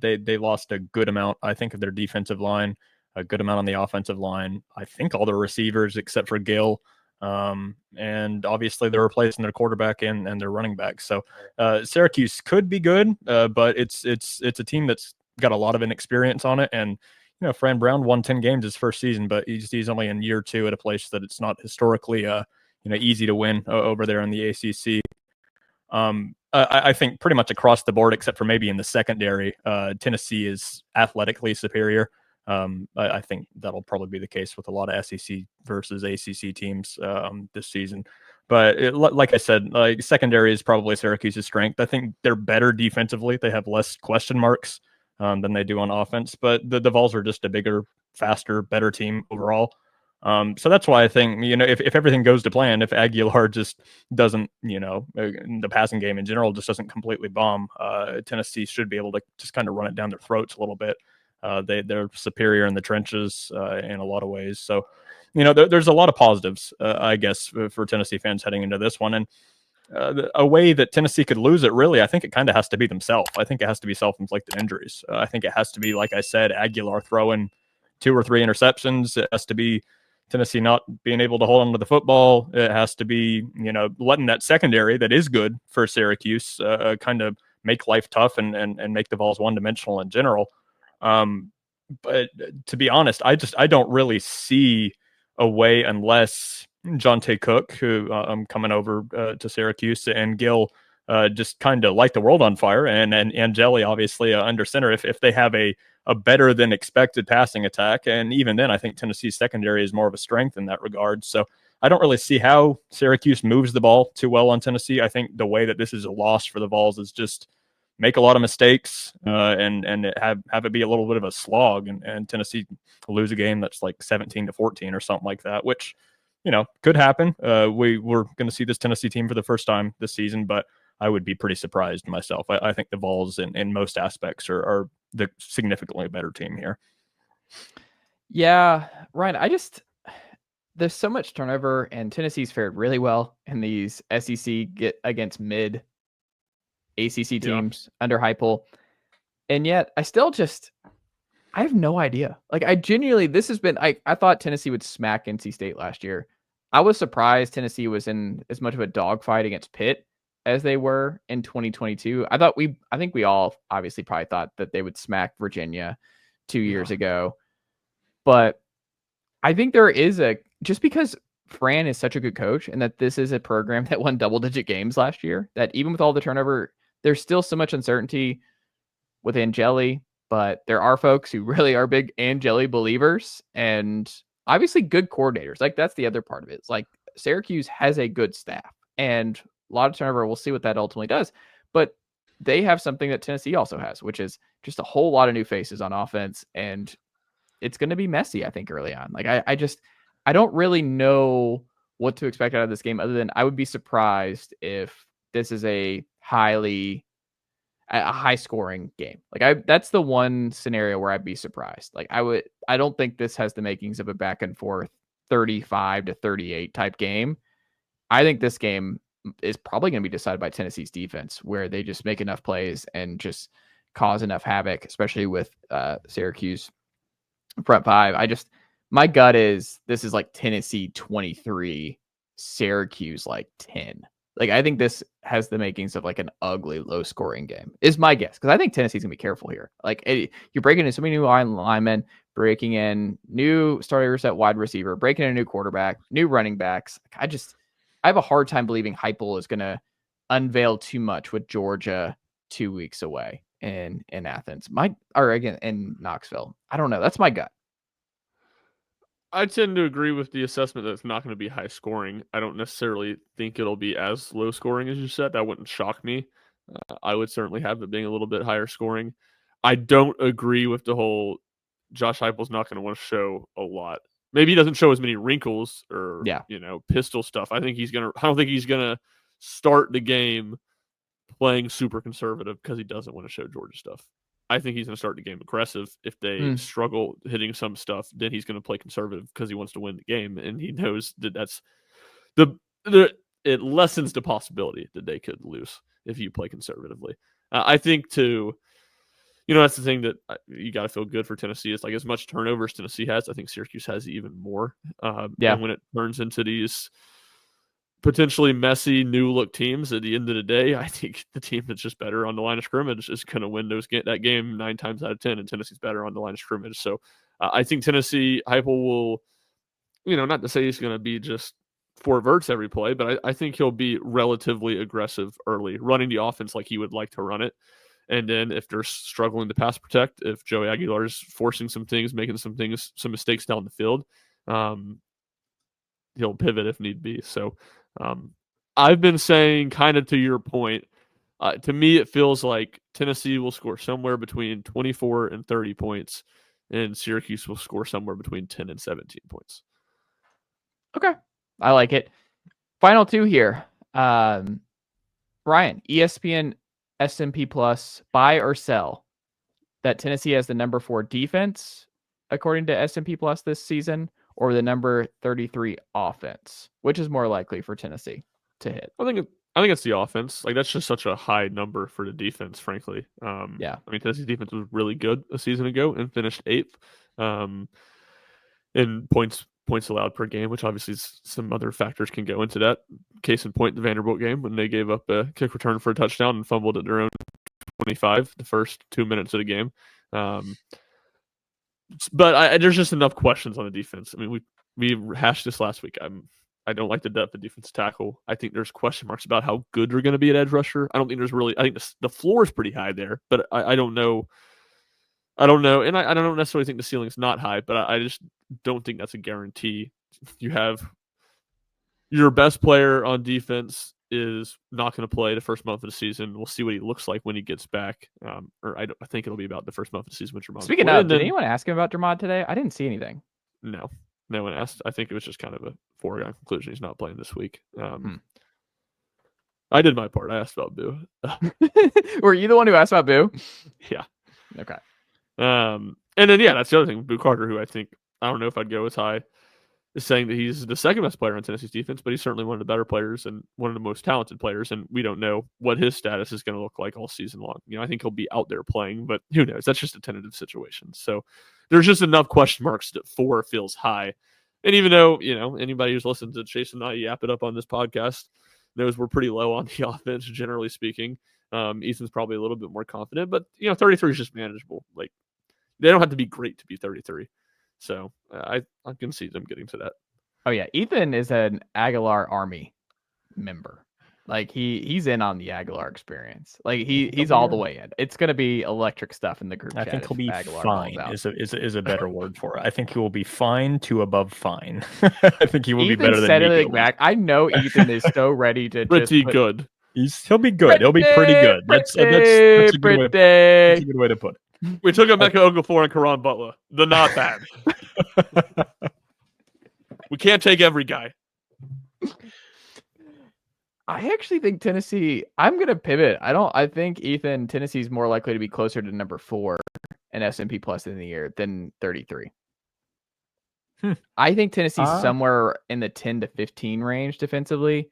they lost a good amount, I think, of their defensive line, a good amount on the offensive line. I think all the receivers except for Gill, and obviously they're replacing their quarterback and their running back. So Syracuse could be good, but it's a team that's got a lot of inexperience on it, and Fran Brown won 10 games his first season, but he's only in year 2 at a place that it's not historically easy to win over there in the ACC. I think pretty much across the board, except for maybe in the secondary, Tennessee is athletically superior. I think that'll probably be the case with a lot of SEC versus ACC teams this season. But like I said, secondary is probably Syracuse's strength. I think they're better defensively. They have less question marks than they do on offense. But the Vols are just a bigger, faster, better team overall. So that's why I think, if everything goes to plan, if Aguilar just doesn't, the passing game in general just doesn't completely bomb, Tennessee should be able to just kind of run it down their throats a little bit. They're superior in the trenches in a lot of ways. So, there's a lot of positives, I guess, for Tennessee fans heading into this one. And a way that Tennessee could lose it, really, I think it kind of has to be themselves. I think it has to be self-inflicted injuries. I think it has to be, like I said, Aguilar throwing 2 or 3 interceptions. It has to be Tennessee not being able to hold on to the football. It has to be, letting that secondary that is good for Syracuse kind of make life tough and make the Vols one-dimensional in general. But to be honest, I don't really see a way unless Jonte Cook, who I'm coming over to Syracuse, and Gill just kind of light the world on fire, and Angeli obviously under center. If they have a better than expected passing attack, and even then, I think Tennessee's secondary is more of a strength in that regard. So I don't really see how Syracuse moves the ball too well on Tennessee. I think the way that this is a loss for the Vols is just make a lot of mistakes and have it be a little bit of a slog, and Tennessee lose a game that's like 17-14 or something like that, which, could happen. We're going to see this Tennessee team for the first time this season, but I would be pretty surprised myself. I think the Vols in most aspects are the significantly better team here. Yeah, Ryan, there's so much turnover, and Tennessee's fared really well in these SEC against mid ACC teams under Heupel. And yet I have no idea. I genuinely, this has been, I thought Tennessee would smack NC State last year. I was surprised Tennessee was in as much of a dogfight against Pitt as they were in 2022. I think we all obviously probably thought that they would smack Virginia 2 years ago. But I think there is just because Fran is such a good coach and that this is a program that won double-digit games last year, that even with all the turnover, there's still so much uncertainty with Angeli, but there are folks who really are big Angeli believers and obviously good coordinators. That's the other part of it. It's Syracuse has a good staff and a lot of turnover. We'll see what that ultimately does, but they have something that Tennessee also has, which is just a whole lot of new faces on offense, and it's going to be messy, I think, early on. I don't really know what to expect out of this game other than I would be surprised if this is a high scoring game. That's the one scenario where I'd be surprised. I don't think this has the makings of a back and forth 35-38 type game. I think this game is probably going to be decided by Tennessee's defense, where they just make enough plays and just cause enough havoc, especially with Syracuse front 5. My gut is this is Tennessee 23, Syracuse 10. I think this has the makings of an ugly low scoring game is my guess. Cause I think Tennessee's gonna be careful here. You're breaking in so many new linemen, breaking in new starters at wide receiver, breaking in a new quarterback, new running backs. I have a hard time believing Heupel is going to unveil too much with Georgia 2 weeks away in Athens. In Knoxville. I don't know. That's my gut. I tend to agree with the assessment that it's not going to be high scoring. I don't necessarily think it'll be as low scoring as you said. That wouldn't shock me. I would certainly have it being a little bit higher scoring. I don't agree with the whole Josh Heupel's not going to want to show a lot. Maybe he doesn't show as many wrinkles or pistol stuff. I don't think he's gonna start the game playing super conservative because he doesn't want to show Georgia stuff. I think he's going to start the game aggressive. If they struggle hitting some stuff, then he's going to play conservative because he wants to win the game, and he knows that that's it lessens the possibility that they could lose if you play conservatively. I think that's the thing that you got to feel good for Tennessee. It's as much turnover as Tennessee has, I think Syracuse has even more. And when it turns into these potentially messy new look teams at the end of the day, I think the team that's just better on the line of scrimmage is going to win that game 9 times out of 10, and Tennessee's better on the line of scrimmage. So I think Tennessee, Heupel will, not to say he's going to be just four verts every play, but I think he'll be relatively aggressive early, running the offense like he would like to run it. And then if they're struggling to pass protect, if Joey Aguilar is forcing some things, making some mistakes down the field, he'll pivot if need be. So I've been saying, kind of to your point, to me, it feels like Tennessee will score somewhere between 24 and 30 points, and Syracuse will score somewhere between 10 and 17 points. Okay. I like it. Final two here. Ryan, ESPN S&P Plus, buy or sell that Tennessee has the number 4 defense according to S&P Plus this season, or the number 33 offense, which is more likely for Tennessee to hit? I think it's the offense. Like, that's just such a high number for the defense, frankly. Yeah. I mean, Tennessee's defense was really good a season ago and finished 8th in points allowed per game, which obviously some other factors can go into that. Case in point, the Vanderbilt game when they gave up a kick return for a touchdown and fumbled at their own 25 the first 2 minutes of the game. But there's just enough questions on the defense. I mean, we hashed this last week. I don't like the depth of defensive tackle. I think there's question marks about how good they're going to be at edge rusher. I don't think there's really. I think the floor is pretty high there, but I don't know. I don't know, and I don't necessarily think the ceiling's not high, but I just don't think that's a guarantee. You have your best player on defense is not going to play the first month of the season. We'll see what he looks like when he gets back. I think it'll be about the first month of the season when Jermod. Speaking of, did anyone ask him about Jermod today? I didn't see anything. No one asked. I think it was just kind of a foregone conclusion. He's not playing this week. I did my part. I asked about Boo. Were you the one who asked about Boo? Yeah. Okay. And then, that's the other thing. Boo Carter, who I don't know if I'd go as high, is saying that he's the second best player on Tennessee's defense, but he's certainly one of the better players and one of the most talented players. And we don't know what his status is going to look like all season long. I think he'll be out there playing, but who knows? That's just a tentative situation. So there's just enough question marks that 4 feels high. And even though, anybody who's listened to Chase and I yap it up on this podcast knows we're pretty low on the offense, generally speaking. Ethan's probably a little bit more confident, but 33 is just manageable. Like, they don't have to be great to be 33. So I can see them getting to that. Oh yeah, Ethan is an Aguilar Army member. Like he's in on the Aguilar experience. Like he's all the way in. It's gonna be electric stuff in the group chat. I think he'll be Aguilar fine. Is a better word for it. I think he will be fine to above fine. I think he will be better than mediocre. Back. I know Ethan is so ready to pretty good. He'll be good. He'll be pretty good. That's a good way to put it. We took Emeka Okafor and Karan Butler. They're not bad. We can't take every guy. I actually think Tennessee. I'm gonna pivot. I think Tennessee's more likely to be closer to number 4 in S&P Plus in the year than 33. I think Tennessee's somewhere in the 10 to 15 range defensively,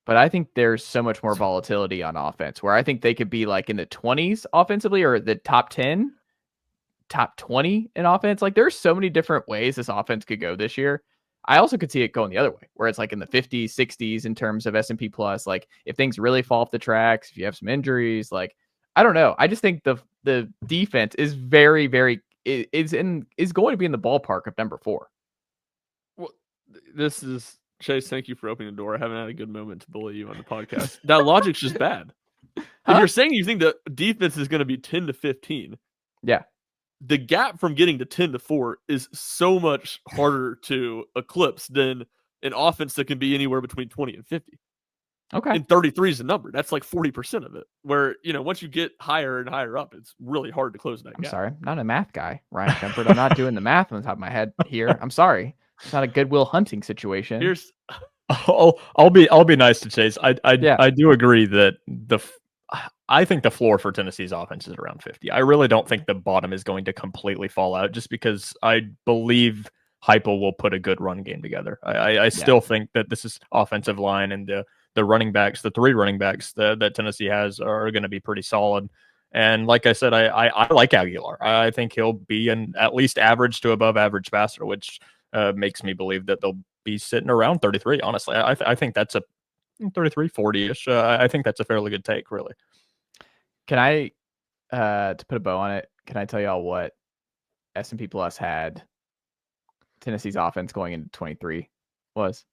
but I think there's so much more volatility on offense where I think they could be like in the 20s offensively or the top 10, top 20 in offense. Like there's so many different ways this offense could go this year. I also could see it going the other way where it's like in the 50s, 60s in terms of S&P Plus. Like if things really fall off the tracks, if you have some injuries, like I don't know. I just think the defense is very, very is going to be in the ballpark of number 4. Well, this is Chase. Thank you for opening the door. I haven't had a good moment to bully you on the podcast. That logic's just bad. If you're saying you think the defense is going to be 10 to 15, yeah, the gap from getting to 10 to 4 is so much harder to eclipse than an offense that can be anywhere between 20 and 50. Okay. And 33 is the number. That's like 40% of it. Where, once you get higher and higher up, it's really hard to close that gap. I'm sorry. I'm not a math guy, Ryan Schumpert. I'm not doing the math on the top of my head here. I'm sorry. It's not a Goodwill Hunting situation. I'll be nice to Chase. I do agree that I think the floor for Tennessee's offense is around 50. I really don't think the bottom is going to completely fall out just because I believe Heupel will put a good run game together. I still think that this is offensive line and the running backs, the 3 running backs that Tennessee has are going to be pretty solid. And like I said, I like Aguilar. I think he'll be an at least average to above average passer, which makes me believe that they'll be sitting around 33. Honestly, I think that's a 33, 40-ish. I think that's a fairly good take, really. Can I, to put a bow on it, can I tell y'all what S&P Plus had Tennessee's offense going into 23 was?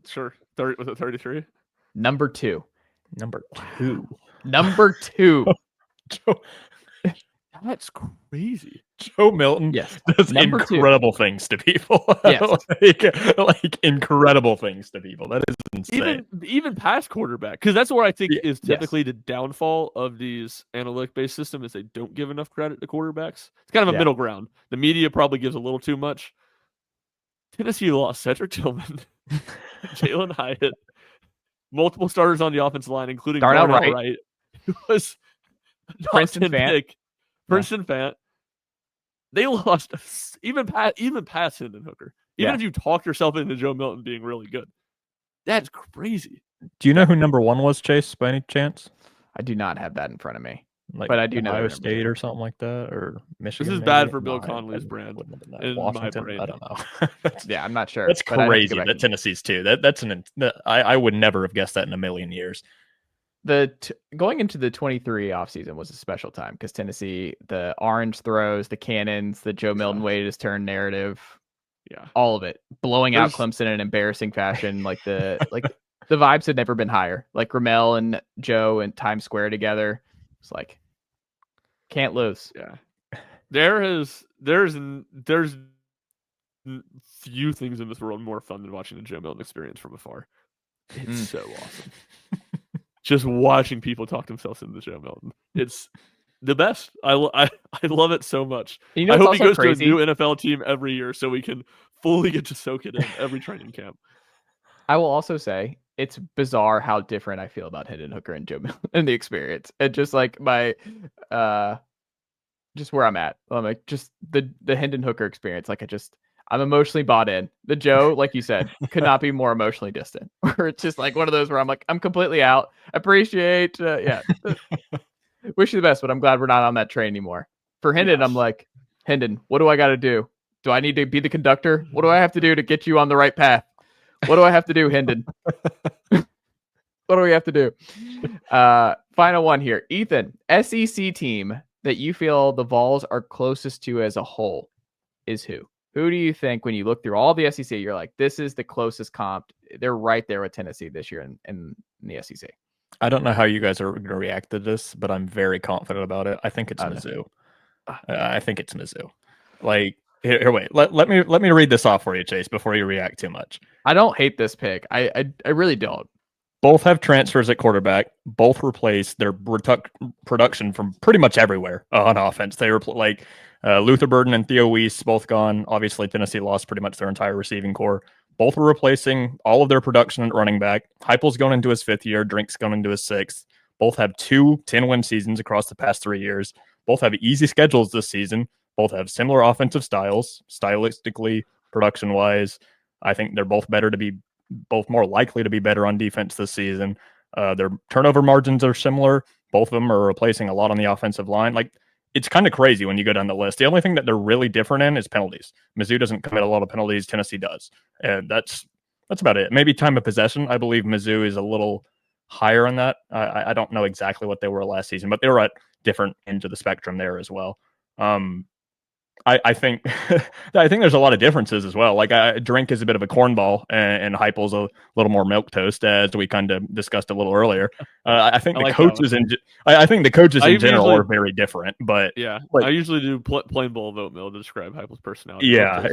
Sure. Was it 33? Number 2. Number 2. Number 2. Joe, That's crazy. Joe Milton Yes. does Number 2. incredible things to people. Yes. like incredible things to people. That is insane. Even past quarterback, because that's where I think is Yes. typically the downfall of these analytic-based systems is they don't give enough credit to quarterbacks. It's kind of a middle ground. The media probably gives a little too much. Tennessee lost Cedric Tillman, Jalen Hyatt, multiple starters on the offensive line, including Darnell Wright, who was Princeton Fant. Princeton Fant. They lost even past Hendon Hooker. Even if you talk yourself into Joe Milton being really good, that's crazy. Do you know who number 1 was, Chase, by any chance? I do not have that in front of me. Like But I do know Ohio number State 2. or something like that, or Michigan. This is maybe? bad for Bill No, Connolly's I brand. wouldn't have been that. In my Washington, brain. I don't know. Yeah, I'm not sure. That's but I'd have to crazy. go back That and- Tennessee's too. I would never have guessed that in a million years. Going into the 23 offseason was a special time because Tennessee, the orange throws, the cannons, the Joe Milton waited his turn narrative, all of it, blowing out Clemson in an embarrassing fashion. Like the vibes had never been higher. Like Ramel and Joe and Times Square together. It's like can't lose. Yeah, there's few things in this world more fun than watching the Joe Milton experience from afar. It's so awesome. Just watching people talk themselves into Joe Milton. It's the best. I love it so much. You know, I it's hope he also goes crazy. to a new NFL team every year so we can fully get to soak it in every training camp. I will also say it's bizarre how different I feel about Hendon Hooker and Joe Milton and the experience. And just like my just where I'm at. I'm like just the Hendon Hooker experience. Like I'm emotionally bought in. The Joe, like you said, could not be more emotionally distant. Or it's just like one of those where I'm like, I'm completely out. Appreciate, wish you the best, but I'm glad we're not on that train anymore. For Hendon, I'm like, Hendon, what do I got to do? Do I need to be the conductor? What do I have to do to get you on the right path? What do I have to do, Hendon? What do we have to do? Final one here. Ethan, SEC team that you feel the Vols are closest to as a whole is who? Who do you think when you look through all the SEC, you're like, this is the closest comp? They're right there with Tennessee this year in the SEC. I don't know how you guys are going to react to this, but I'm very confident about it. I think it's Mizzou. I think it's Mizzou. Like, here, wait. Let me read this off for you, Chase, before you react too much. I don't hate this pick. I really don't. Both have transfers at quarterback. Both replace their production from pretty much everywhere on offense. They were Luther Burden and Theo Weiss, both gone. Obviously, Tennessee lost pretty much their entire receiving core. Both were replacing all of their production at running back. Heupel's going into his 5th year. Drink's going into his 6th. Both have 2 10-win seasons across the past 3 years. Both have easy schedules this season. Both have similar offensive styles, stylistically, production-wise. I think they're both more likely to be better on defense this season. Their turnover margins are similar. Both of them are replacing a lot on the offensive line. Like, it's kind of crazy when you go down the list. The only thing that they're really different in is penalties. Mizzou doesn't commit a lot of penalties. Tennessee does. And that's about it. Maybe time of possession. I believe Mizzou is a little higher on that. I don't know exactly what they were last season, but they were at different ends of the spectrum there as well. I think there's a lot of differences as well. Like Drink is a bit of a cornball, and Heupel's a little more milquetoast, as we kind of discussed a little earlier. I think the coaches in general are very different. But yeah, I usually do plain bowl of oatmeal to describe Heupel's personality. Yeah,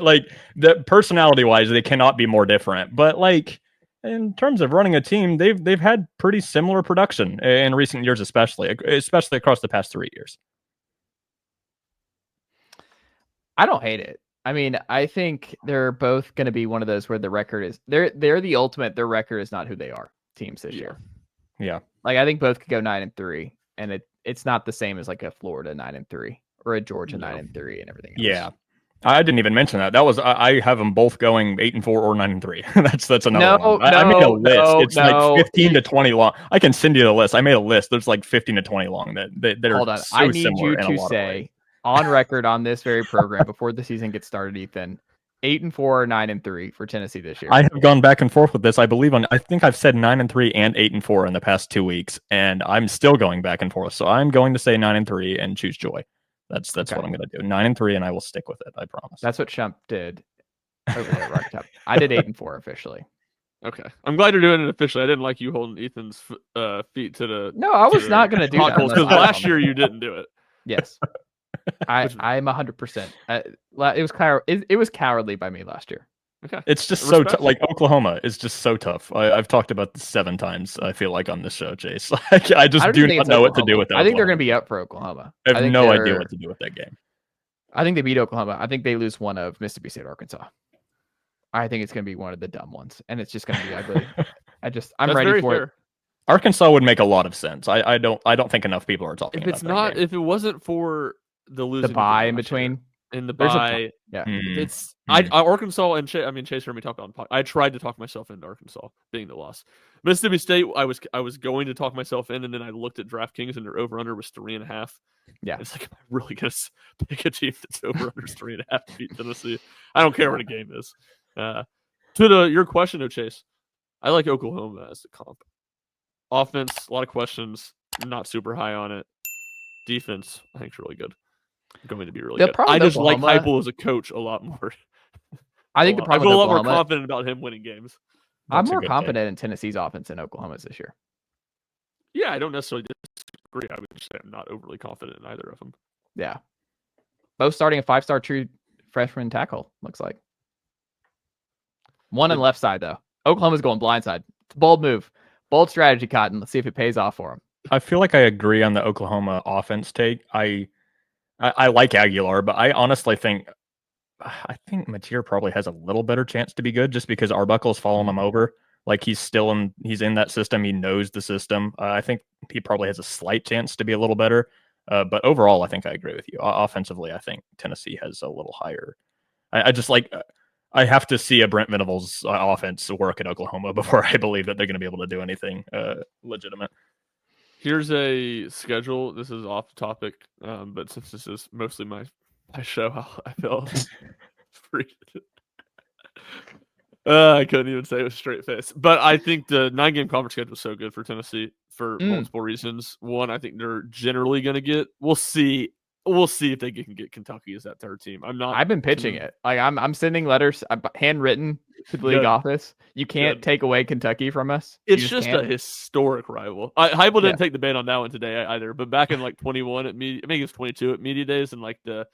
like the personality wise, they cannot be more different. But like in terms of running a team, they've had pretty similar production in recent years, especially across the past 3 years. I don't hate it. I mean, I think they're both going to be one of those where the record is they're the ultimate. Their record is not who they are teams this year. Yeah, like I think both could go 9-3, and it's not the same as like a Florida 9-3 or a Georgia 9-3 and everything else. Yeah, I didn't even mention that. That was I have them both going 8-4 or 9-3. That's another one. I made a list. It's like 15 to 20 long. I can send you the list. I made a list. There's like 15 to 20 long that are Hold on. so I need similar you in a to lot of say ways. on record on this very program before the season gets started, Ethan, 8-4 or 9-3 for Tennessee this year. I have gone back and forth with this. I think I've said 9-3 and 8-4 in the past 2 weeks, and I'm still going back and forth. So I'm going to say 9-3 and choose joy. That's Okay. what I'm going to do. 9-3, and I will stick with it. I promise. That's what Shump did over there at Rock Top. I did 8-4 officially. Okay, I'm glad you're doing it officially. I didn't like you holding Ethan's feet to the. No, I was to not going to do hot that coals, unless because I was last on year there. you didn't do it. Yes, I'm 100%. It was cowardly by me last year. Okay, It's just Respect. so like Oklahoma is just so tough. I've talked about this 7 times. I feel like on this show, Chase. Like, I just don't do even think not it's know what to do Oklahoma. with that. I think they're going to be up for Oklahoma. I have think no idea they're- what to do with that game. I think they beat Oklahoma. I think they lose one of Mississippi State, Arkansas. I think it's going to be one of the dumb ones, and it's just going to be ugly. I'm That's ready very for fair. it. Arkansas would make a lot of sense. I don't think enough people are talking If about it's that not, game. if it wasn't for the losing The bye in last year, between. and the There's a bye, Yeah. it's Mm. I Arkansas and Chase heard me talk on. I tried to talk myself into Arkansas being the loss. Mississippi State, I was going to talk myself in, and then I looked at DraftKings and their over under was 3.5. Yeah. It's like, am I really gonna pick a team that's over under 3.5 to beat Tennessee? I don't care what a game is. To your question, though, Chase, I like Oklahoma as the comp. Offense, a lot of questions, not super high on it. Defense, I think, is really good. Going to be really The good. problem I with just like Oklahoma- Heupel as a coach a lot more. I think the I problem feel a with lot more Oklahoma, confident about him winning games. I'm That's a more good confident in Tennessee's offense than Oklahoma's this year. Yeah, I don't necessarily disagree. I would just say I'm not overly confident in either of them. Yeah. Both starting a 5-star true freshman tackle, looks like. One on the left side, though. Oklahoma's going blindside. It's a bold move. Bold strategy, Cotton. Let's see if it pays off for him. I feel like I agree on the Oklahoma offense take. I like Aguilar, but I honestly think Mateer probably has a little better chance to be good just because Arbuckle's following him over. Like he's in that system. He knows the system. I think he probably has a slight chance to be a little better. But overall, I think I agree with you. Offensively, I think Tennessee has a little higher. I just like. I have to see a Brent Venables offense work at Oklahoma before I believe that they're going to be able to do anything legitimate. Here's a schedule. This is off topic, but since this is mostly my show, I feel free. I couldn't even say it with a straight face. But I think the 9-game conference schedule is so good for Tennessee for multiple reasons. One, I think they're generally going to get. We'll see if they can get Kentucky as that third team. I've been pitching it. Like I'm sending letters, handwritten to the league office. You can't take away Kentucky from us. It's just a historic rival. Heupel didn't take the bait on that one today either. But back in like 21 at media, I think it was 22 at media days, and like the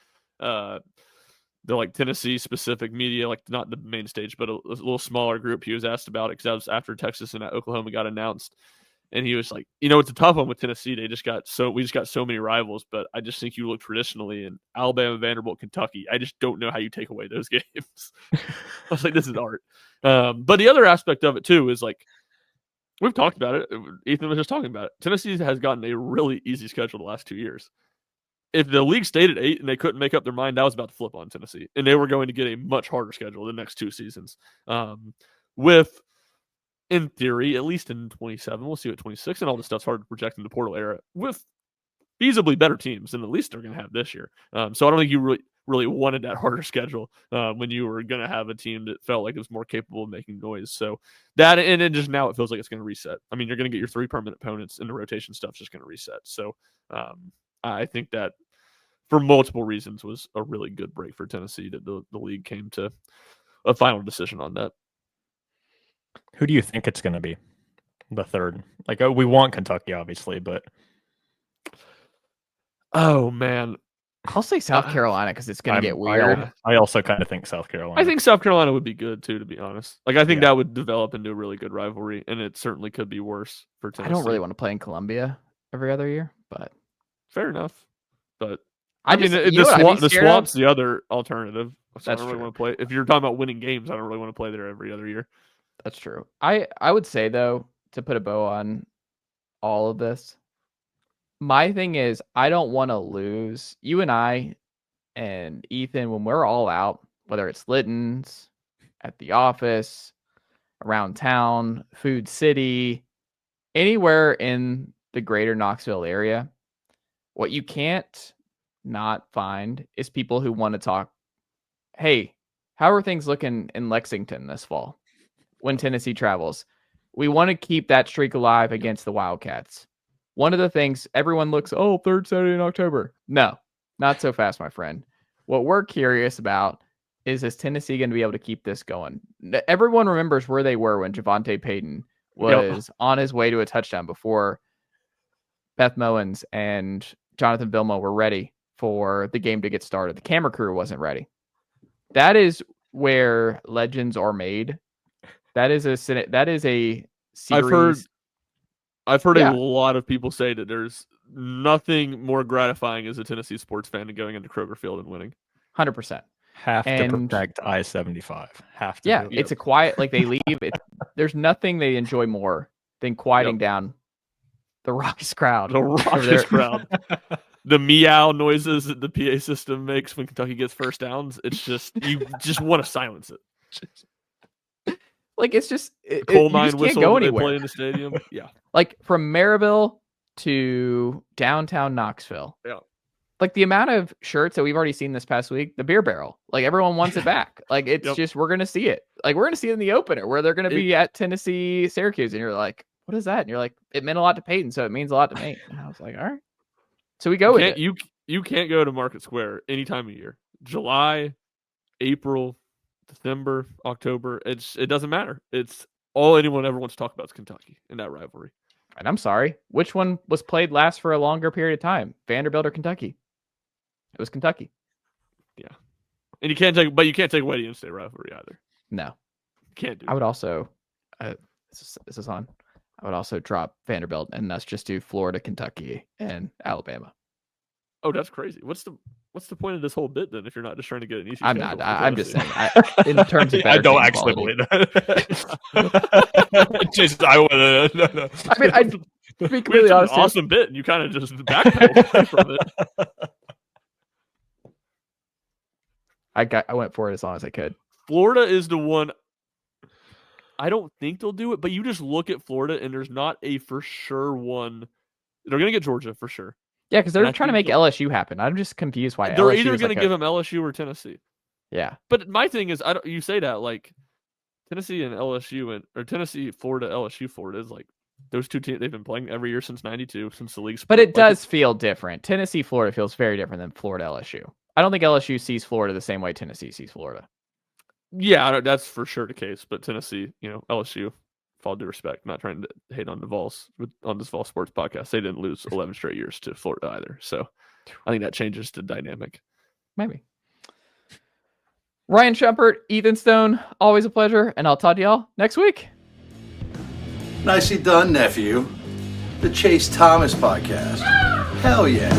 like Tennessee specific media, like not the main stage, but a little smaller group. He was asked about it because that was after Texas and Oklahoma got announced. And he was like, it's a tough one with Tennessee. We just got so many rivals, but I just think you look traditionally in Alabama, Vanderbilt, Kentucky. I just don't know how you take away those games. I was like, this is art. But the other aspect of it too is like, we've talked about it. Ethan was just talking about it. Tennessee has gotten a really easy schedule the last 2 years. If the league stayed at 8 and they couldn't make up their mind, that was about to flip on Tennessee. And they were going to get a much harder schedule the next 2 seasons. With, in theory, at least in 27, we'll see what 26 and all this stuff's hard to project in the portal era, with feasibly better teams than at least they're going to have this year. So I don't think you really wanted that harder schedule when you were going to have a team that felt like it was more capable of making noise. So that, and then just now it feels like it's going to reset. I mean, you're going to get your 3 permanent opponents, and the rotation stuff's just going to reset. So I think that for multiple reasons was a really good break for Tennessee that the league came to a final decision on that. Who do you think it's going to be? The third. Like, we want Kentucky, obviously, but. Oh, man. I'll say South Carolina because it's going to get weird. I also kind of think South Carolina. I think South Carolina would be good, too, to be honest. Like, I think that would develop into a really good rivalry, and it certainly could be worse for Tennessee. I don't really want to play in Columbia every other year, but. Fair enough. But, the Swamp's the other alternative. So That's I don't really true. want to play. If you're talking about winning games, I don't really want to play there every other year. That's true. I would say, though, to put a bow on all of this, my thing is I don't want to lose. You and I and Ethan, when we're all out, whether it's Litton's, at the office, around town, Food City, anywhere in the greater Knoxville area, what you can't not find is people who want to talk, hey, how are things looking in Lexington this fall when Tennessee travels? We want to keep that streak alive against the Wildcats. One of the things everyone looks, third Saturday in October. No, Not so fast, my friend. What we're curious about is Tennessee going to be able to keep this going? Everyone remembers where they were when Javonte Payton was on his way to a touchdown before Beth Mowens and Jonathan Vilma were ready for the game to get started. The camera crew wasn't ready. That is where legends are made. That is a series. I've heard a lot of people say that there's nothing more gratifying as a Tennessee sports fan than going into Kroger Field and winning. 100%. Have to protect I-75. Have to. Yeah, it's a quiet, like they leave. There's nothing they enjoy more than quieting down the raucous crowd. The raucous crowd. The meow noises that the PA system makes when Kentucky gets first downs. It's just, you just want to silence it. Like, it's just, coal mine whistle go they anywhere. play in the stadium. Yeah. Like from Maryville to downtown Knoxville. Yeah. Like the amount of shirts that we've already seen this past week, the beer barrel, like everyone wants it back. Like it's just, we're going to see it. Like we're going to see it in the opener where they're going to be at Tennessee, Syracuse. And you're like, what is that? And you're like, it meant a lot to Peyton. So it means a lot to me. And I was like, all right. So we go with it. You can't go to Market Square any time of year. July, April, December, October. It doesn't matter. It's all anyone ever wants to talk about is Kentucky in that rivalry. And I'm sorry, which one was played last for a longer period of time? Vanderbilt or Kentucky? It was Kentucky. Yeah. And you can't take away the in-state rivalry either. No. Can't do I would also this is on. I would also drop Vanderbilt and us just do Florida, Kentucky, and Alabama. Oh, that's crazy. What's the point of this whole bit then if you're not just trying to get an easy I'm schedule? not. I'm just saying. In terms of I don't game actually quality. believe that. Jason, I would. No. I mean, I'd be completely honest. Awesome bit, and you kind of just backpedaled away from it. I went for it as long as I could. Florida is the one. I don't think they'll do it, but you just look at Florida, and there's not a for sure one. They're going to get Georgia for sure. Yeah, because they're trying to make LSU happen. I'm just confused why they're LSU either is going to like give them LSU or Tennessee. Yeah, but my thing is, you say that like Tennessee and LSU or Tennessee, Florida, LSU, Florida is like those two teams they've been playing every year since '92, since the league split. But it does feel different. Tennessee, Florida feels very different than Florida, LSU. I don't think LSU sees Florida the same way Tennessee sees Florida. Yeah, that's for sure the case. But Tennessee, LSU, with all due respect, not trying to hate on the Vols on this Vols Sports podcast, they didn't lose 11 straight years to Florida either. So I think that changes the dynamic. Maybe. Ryan Schumpert, Ethan Stone, always a pleasure, and I'll talk to y'all next week. Nicely done, nephew. The Chase Thomas Podcast. Hell yeah.